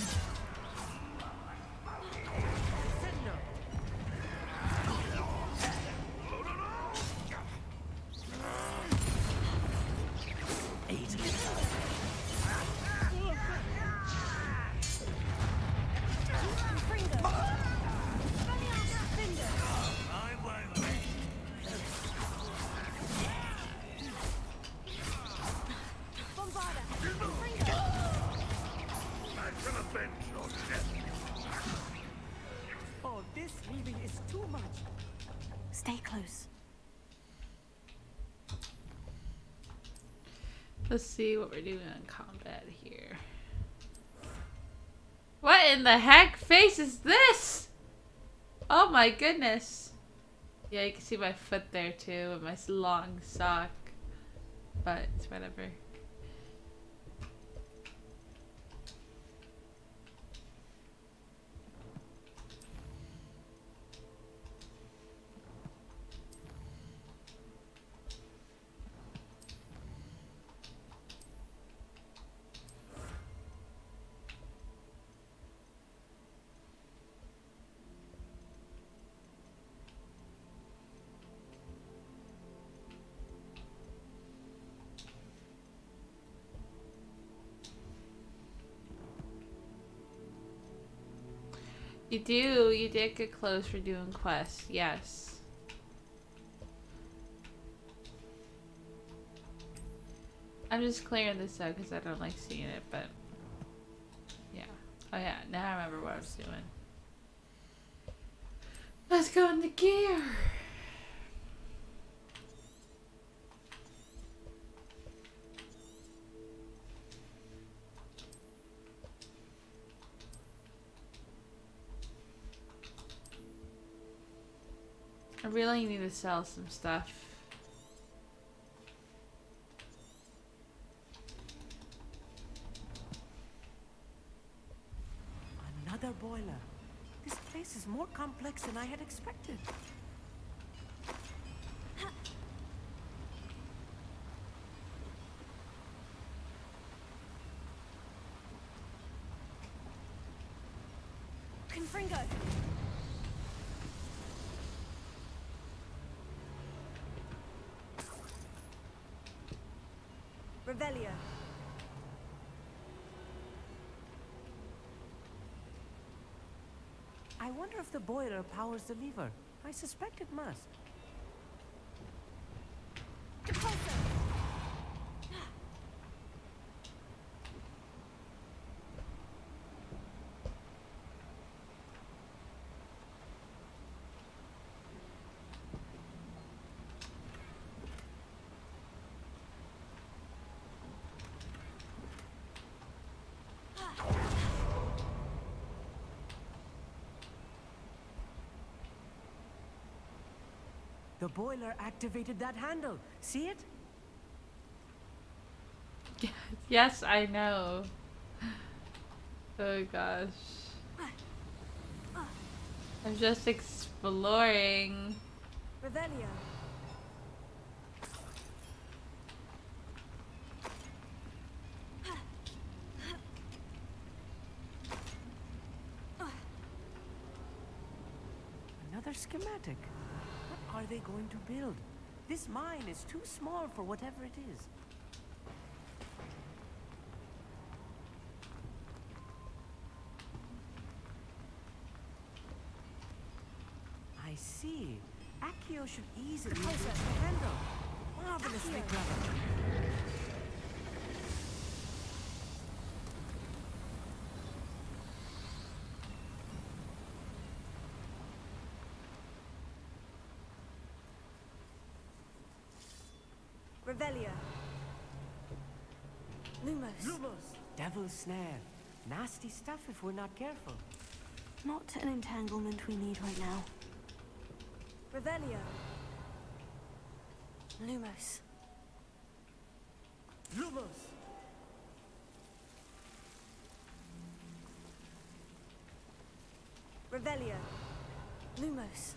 Easily done. I won't rest. Back to the bench, or death. Oh, this weaving is too much. Stay close. Let's see what we're doing in combat here. What in the heck face is this? Oh my goodness. Yeah, you can see my foot there too, and my long sock. But it's whatever. You do. You did get close for doing quests. Yes. I'm just clearing this out because I don't like seeing it, but yeah. Oh yeah, now I remember what I was doing. Let's go in the gear. I really need to sell some stuff. Another boiler. This place is more complex than I had expected. Confringo! Revelio. I wonder if the boiler powers the lever. I suspect it must. The boiler activated that handle. See it? Yes, I know. Oh gosh. I'm just exploring. Revelio. Another schematic. What are they going to build? This mine is too small for whatever it is. I see. Accio should easily use the handle. Marvelously clever. Revelio. Lumos. Lumos! Devil's snare. Nasty stuff if we're not careful. Not an entanglement we need right now. Revelio. Lumos. Lumos! Revelio. Lumos.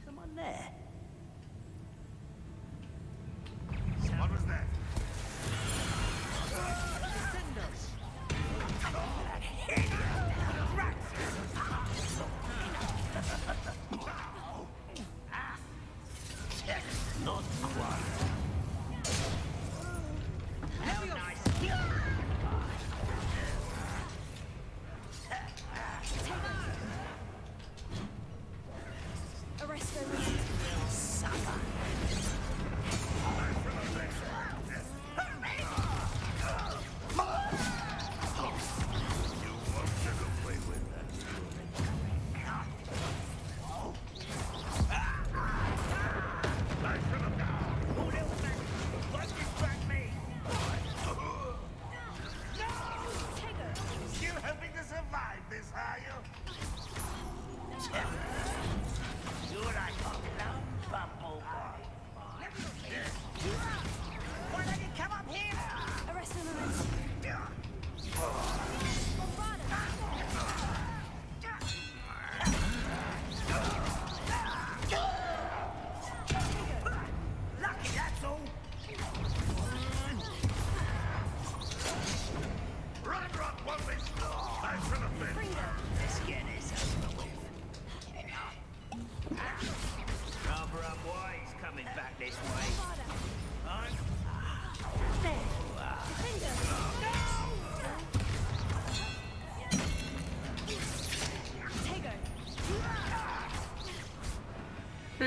Someone there. What was that? That head!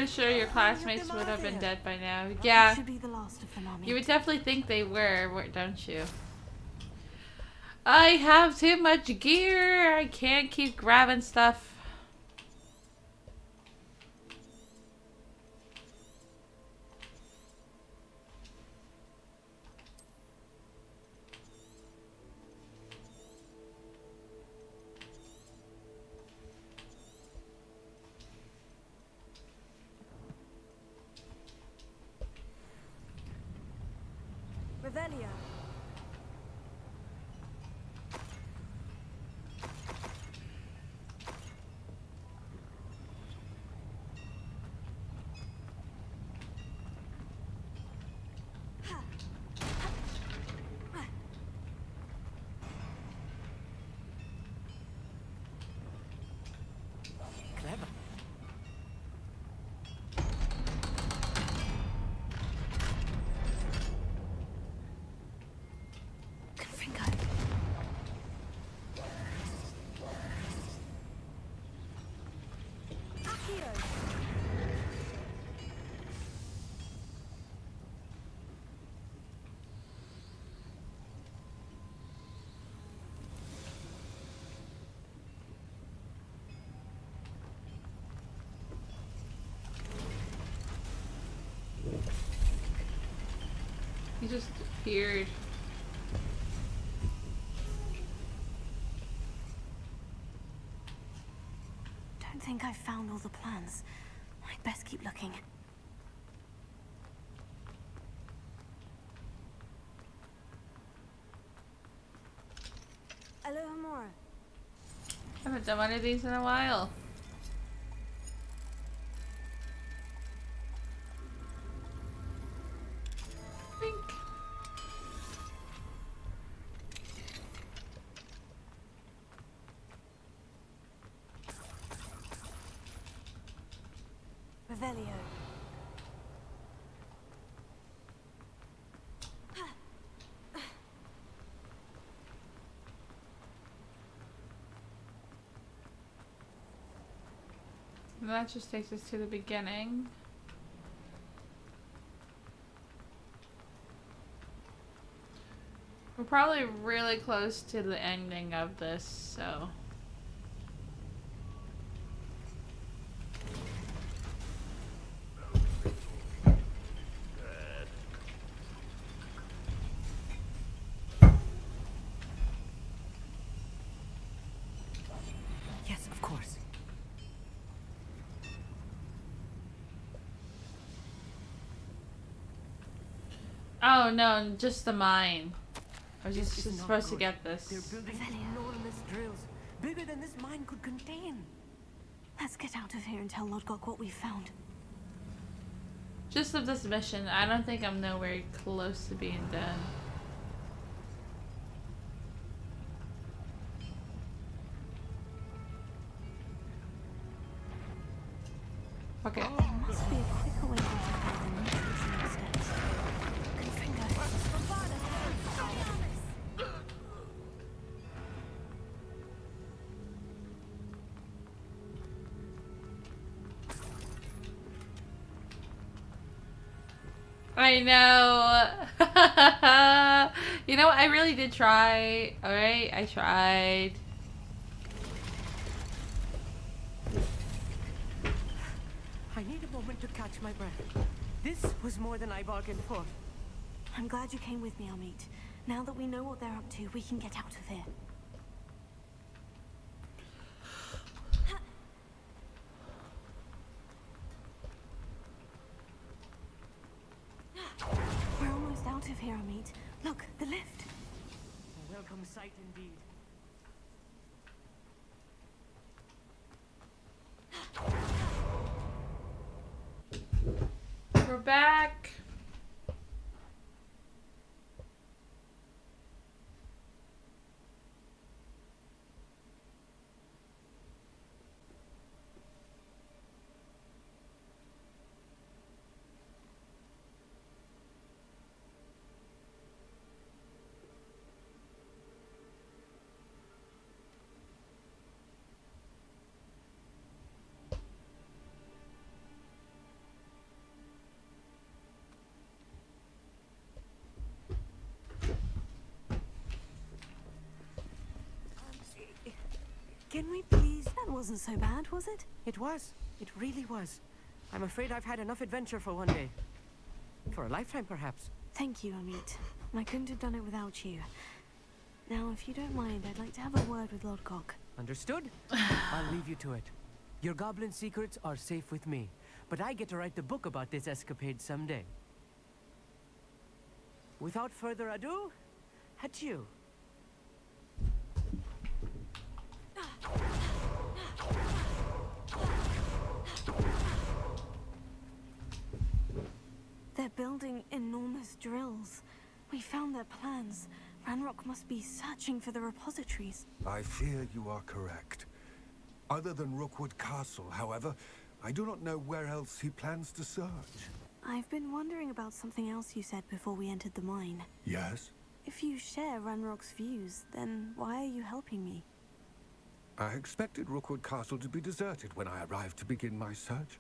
pretty sure your classmates would have been dead by now. That Yeah. should be the last of them, Amit. You would definitely think they were, don't you? I have too much gear. I can't keep grabbing stuff. Revelio. Clever. He just appeared. Don't think I've found all the plans. I'd best keep looking. Alohomora. I haven't done one of these in a while. Bink. Revelio. And that just takes us to the beginning. We're probably really close to the ending of this, so... Yes, of course. Oh no, just the mine. I was This just is not supposed to good. get this. They're building enormous drills, bigger than this mine could contain. Let's get out of here and tell Lodgok what we found. Just of this mission, I don't think I'm nowhere close to being done. Okay. There must be a quicker way to prepare the nutritional steps. I know. You know what? I really did try. Alright, I tried. I need a moment to catch my breath. This was more than I bargained for. I'm glad you came with me, Amit. Now that we know what they're up to, we can get out of here. We're almost out of here, Amit. Look, the lift. A welcome sight indeed. We're back. Can we please? That wasn't so bad, was it? It was. It really was. I'm afraid I've had enough adventure for one day. For a lifetime, perhaps. Thank you, Amit. I couldn't have done it without you. Now, if you don't mind, I'd like to have a word with Lodgok. Understood? I'll leave you to it. Your goblin secrets are safe with me, but I get to write the book about this escapade someday. Without further ado, adieu. They're building enormous drills. We found their plans. Ranrock must be searching for the repositories. I fear you are correct. Other than Rookwood Castle, however, I do not know where else he plans to search. I've been wondering about something else you said before we entered the mine. Yes? If you share Ranrock's views, then why are you helping me? I expected Rookwood Castle to be deserted when I arrived to begin my search.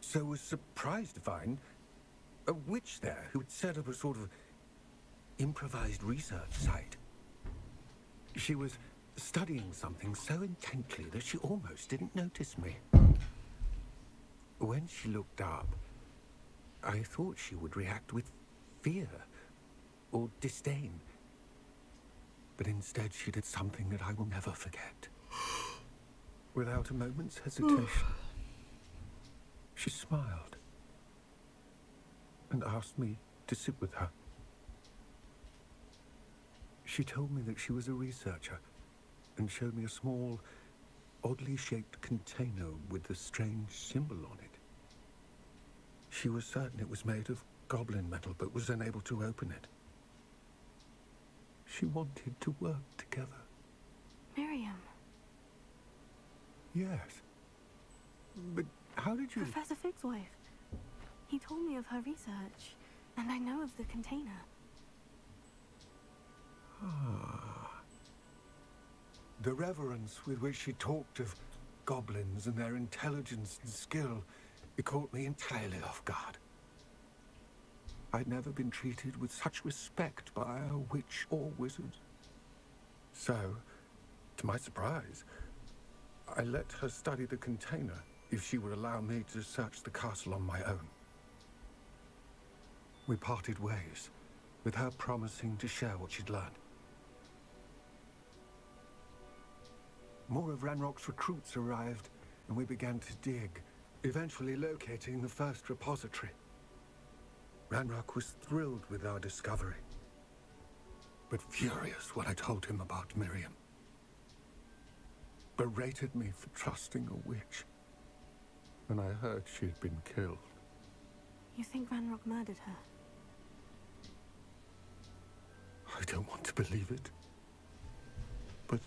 So was surprised to find a witch there who had set up a sort of improvised research site. She was studying something so intently that she almost didn't notice me. When she looked up, I thought she would react with fear or disdain. But instead she did something that I will never forget. Without a moment's hesitation, she smiled and asked me to sit with her. She told me that she was a researcher and showed me a small, oddly shaped container with a strange symbol on it. She was certain it was made of goblin metal, but was unable to open it. She wanted to work together. Miriam. Yes. But how did you... Professor Fig's wife. He told me of her research, and I know of the container. Ah. The reverence with which she talked of goblins and their intelligence and skill, it caught me entirely off guard. I'd never been treated with such respect by a witch or wizard. So, to my surprise, I let her study the container if she would allow me to search the castle on my own. We parted ways, with her promising to share what she'd learned. More of Ranrock's recruits arrived, and we began to dig, eventually locating the first repository. Ranrock was thrilled with our discovery, but furious when I told him about Miriam. Berated me for trusting a witch, and I heard she had been killed. You think Ranrock murdered her? I don't want to believe it, but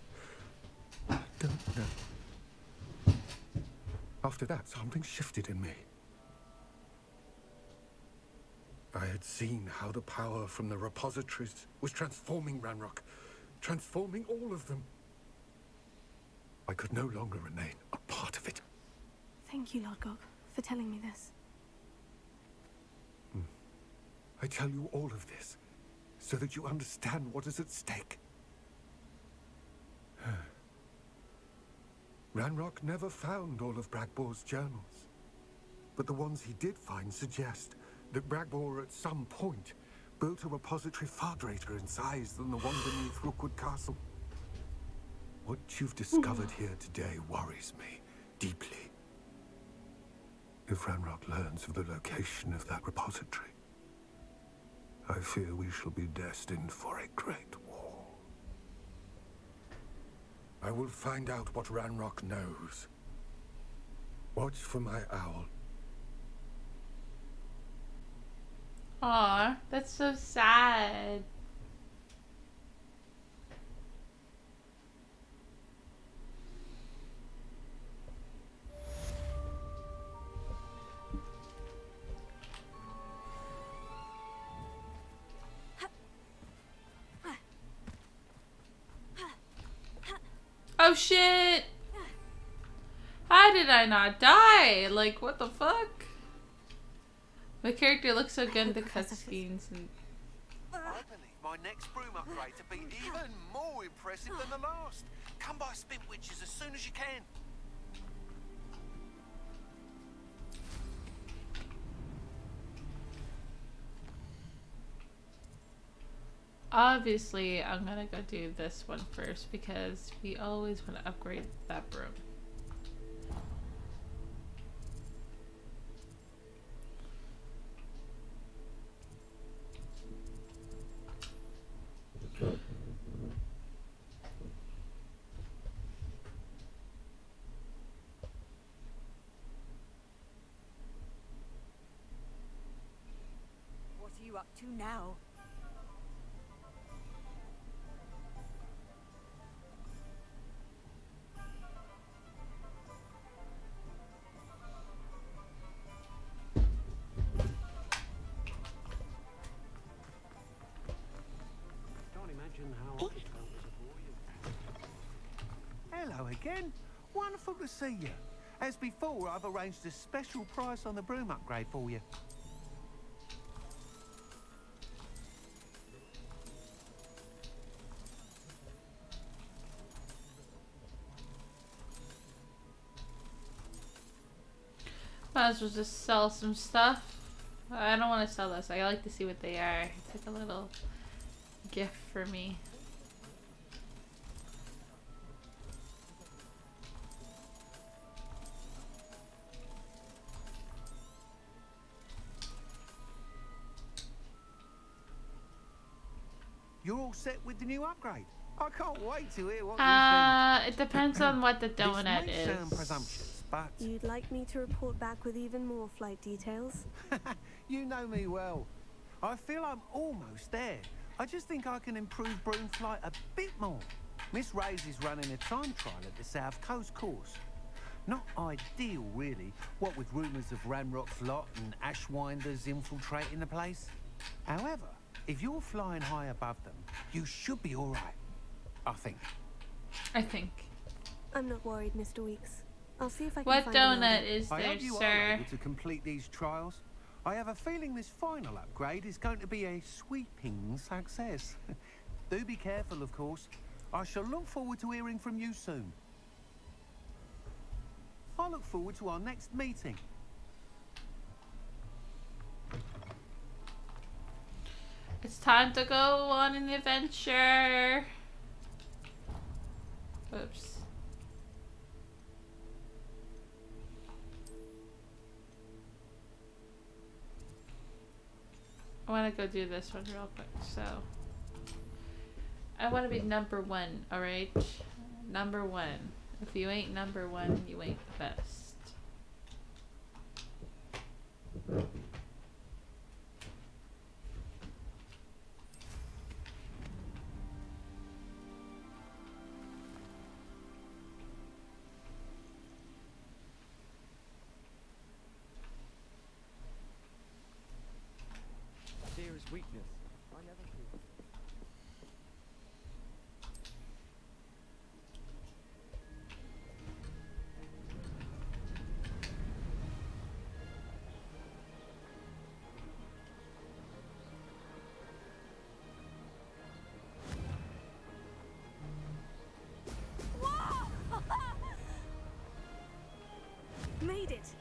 I don't know. After that, something shifted in me. I had seen how the power from the repositories was transforming Ranrock, transforming all of them. I could no longer remain a part of it. Thank you, Lodgok, for telling me this. I tell you all of this so that you understand what is at stake. Ranrock never found all of Bragbor's journals, but the ones he did find suggest that Bragbor at some point built a repository far greater in size than the one beneath Rookwood Castle. What you've discovered here today worries me deeply. If Ranrock learns of the location of that repository, I fear we shall be destined for a great war. I will find out what Ranrock knows. Watch for my owl. Aw, that's so sad. Oh shit! How did I not die? Like, what the fuck? My character looks so good in the cutscenes. And... my next broom upgrade to be even more impressive than the last. Come by Spin Witches as soon as you can. Obviously, I'm gonna go do this one first because we always want to upgrade that broom. What are you up to now? Can't imagine how I felt as a boy. Hello again. Wonderful to see you. As before, I've arranged a special price on the broom upgrade for you. Might as well just sell some stuff. I don't want to sell this. I like to see what they are. It's like a little gift for me. You're all set with the new upgrade. I can't wait to hear what you think. It depends on what the This donut may sound is. presumptuous, but You'd like me to report back with even more flight details? you know me well. I feel I'm almost there. I just think I can improve broom flight a bit more. Miss Ray's is running a time trial at the South Coast course. Not ideal, really, what with rumours of Ranrock's lot and Ashwinders infiltrating the place. However, if you're flying high above them, you should be all right. I think. I'm not worried, Mr. Weeks. I'll see if I can What find donut another. is I there, hope you are sir? able to complete these trials. I have a feeling this final upgrade is going to be a sweeping success. Do be careful, of course. I shall look forward to hearing from you soon. I look forward to our next meeting. It's time to go on an adventure. Oops. I want to go do this one real quick. So, I want to be number one, alright? Number one. If you ain't number one, you ain't the best. Fear is weakness. I never fear. Made it!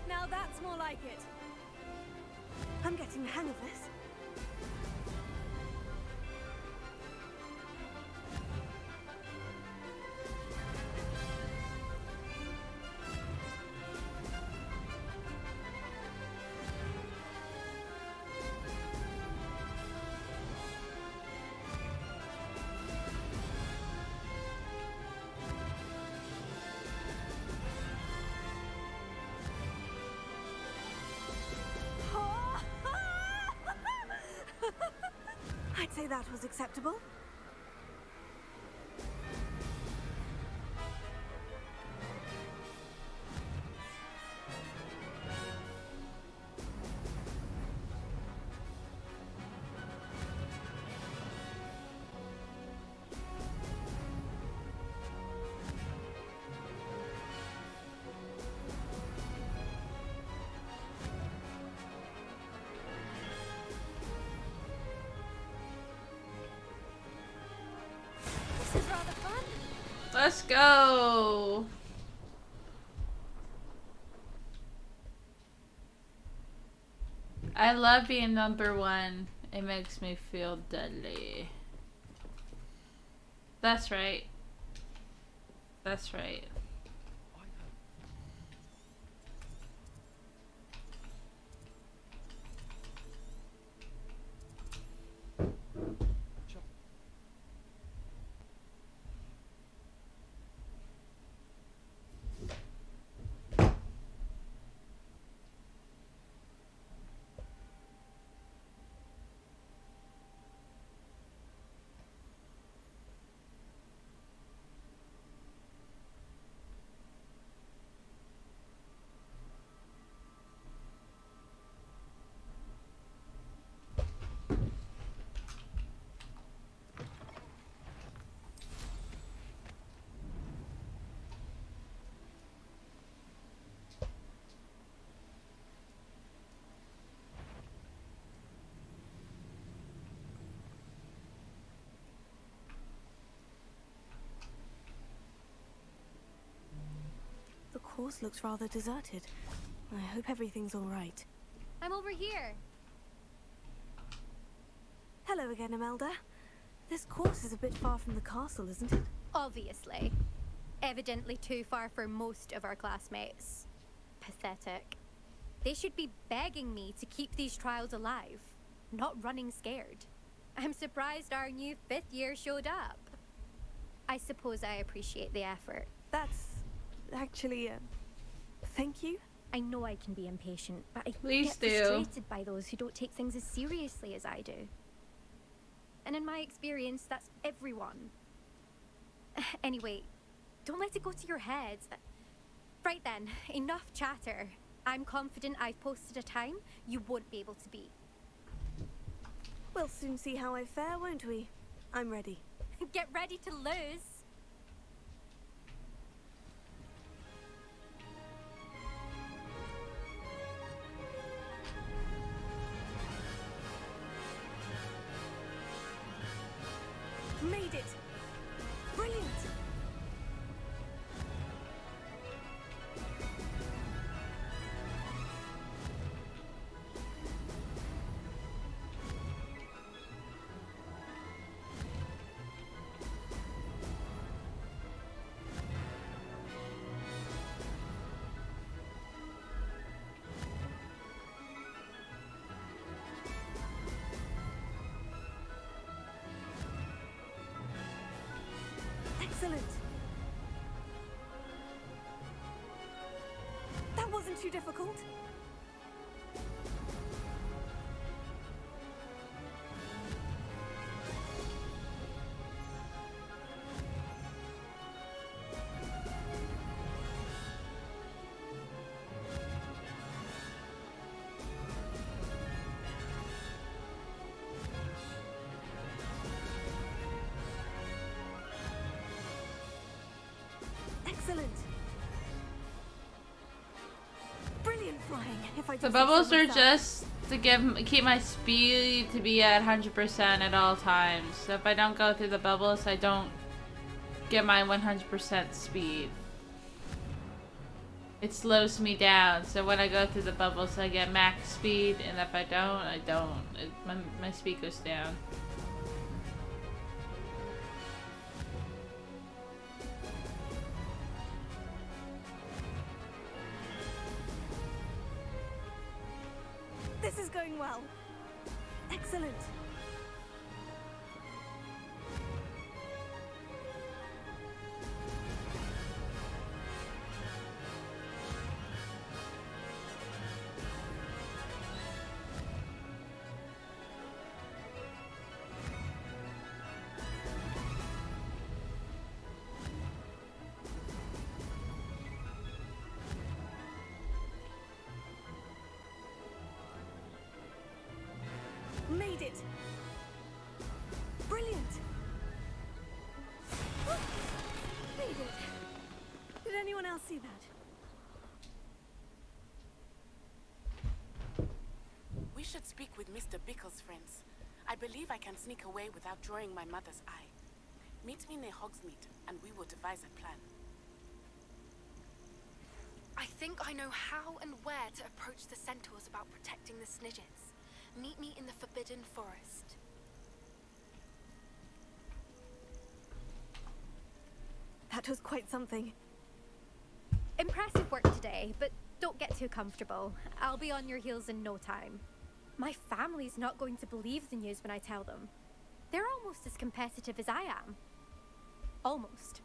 Now that's more like it. I'm getting the hang of this. I'd say that was acceptable. Let's go. I love being number one. It makes me feel deadly. That's right. That's right. The course looks rather deserted. I hope everything's all right. I'm over here. Hello again, Imelda. This course is a bit far from the castle, isn't it? Obviously. Evidently too far for most of our classmates. Pathetic. They should be begging me to keep these trials alive, not running scared. I'm surprised our new 5th year showed up. I suppose I appreciate the effort. That's actually thank you. I know I can be impatient, but I Please get do. frustrated by those who don't take things as seriously as I do. And in my experience, that's everyone. Anyway, don't let it go to your head. Right then, enough chatter. I'm confident I've posted a time you won't be able to beat. We'll soon see how I fare, won't we? I'm ready. Get ready to lose. Made it! Brilliant! Excellent! That wasn't too difficult. Excellent. Brilliant flying. If I The do say so bubbles are myself. just to keep my speed to be at 100% at all times. So if I don't go through the bubbles, I don't get my 100% speed. It slows me down. So when I go through the bubbles, I get max speed, and if I don't, I don't. My speed goes down. This is going well. Excellent. Made it. Brilliant. Made it. Did anyone else see that? We should speak with Mr. Bickle's friends. I believe I can sneak away without drawing my mother's eye. Meet me near Hogsmeade, and we will devise a plan. I think I know how and where to approach the centaurs about protecting the Snidgets. Meet me in the Forbidden Forest. That was quite something. Impressive work today, but don't get too comfortable. I'll be on your heels in no time. My family's not going to believe the news when I tell them. They're almost as competitive as I am. Almost.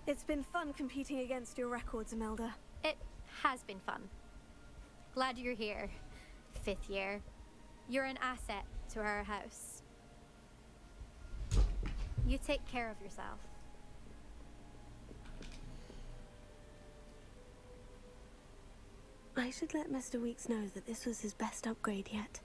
It's been fun competing against your records, Imelda. It has been fun. Glad you're here. 5th year. You're an asset to our house. You take care of yourself. I should let Mr. Weeks know that this was his best upgrade yet.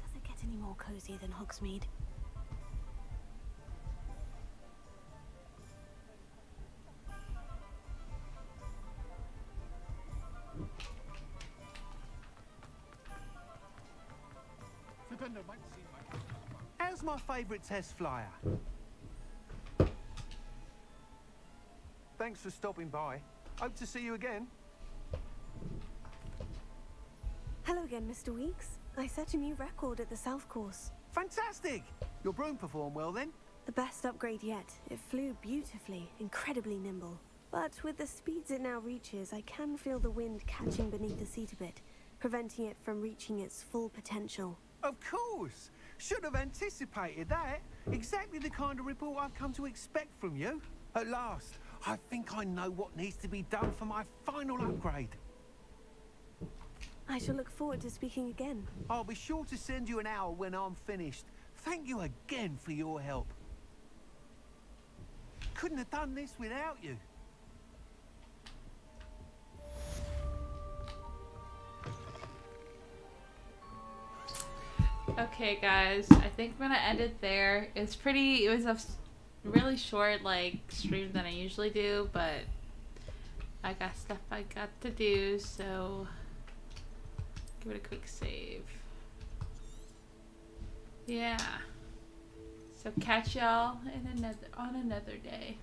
Does it get any more cozy than Hogsmeade? How's my favourite test flyer? Thanks for stopping by. Hope to see you again. Hello again, Mr. Weeks. I set a new record at the South Course. Fantastic! Your broom performed well then? The best upgrade yet. It flew beautifully, incredibly nimble. But with the speeds it now reaches, I can feel the wind catching beneath the seat a bit, preventing it from reaching its full potential. Of course! Should have anticipated that. Exactly the kind of report I've come to expect from you. At last, I think I know what needs to be done for my final upgrade. I shall look forward to speaking again. I'll be sure to send you an hour when I'm finished. Thank you again for your help. Couldn't have done this without you. Okay, guys, I think I'm gonna end it there. It was a really short, like, stream than I usually do, but I got stuff I got to do, so give it a quick save. Yeah. So catch y'all on another day.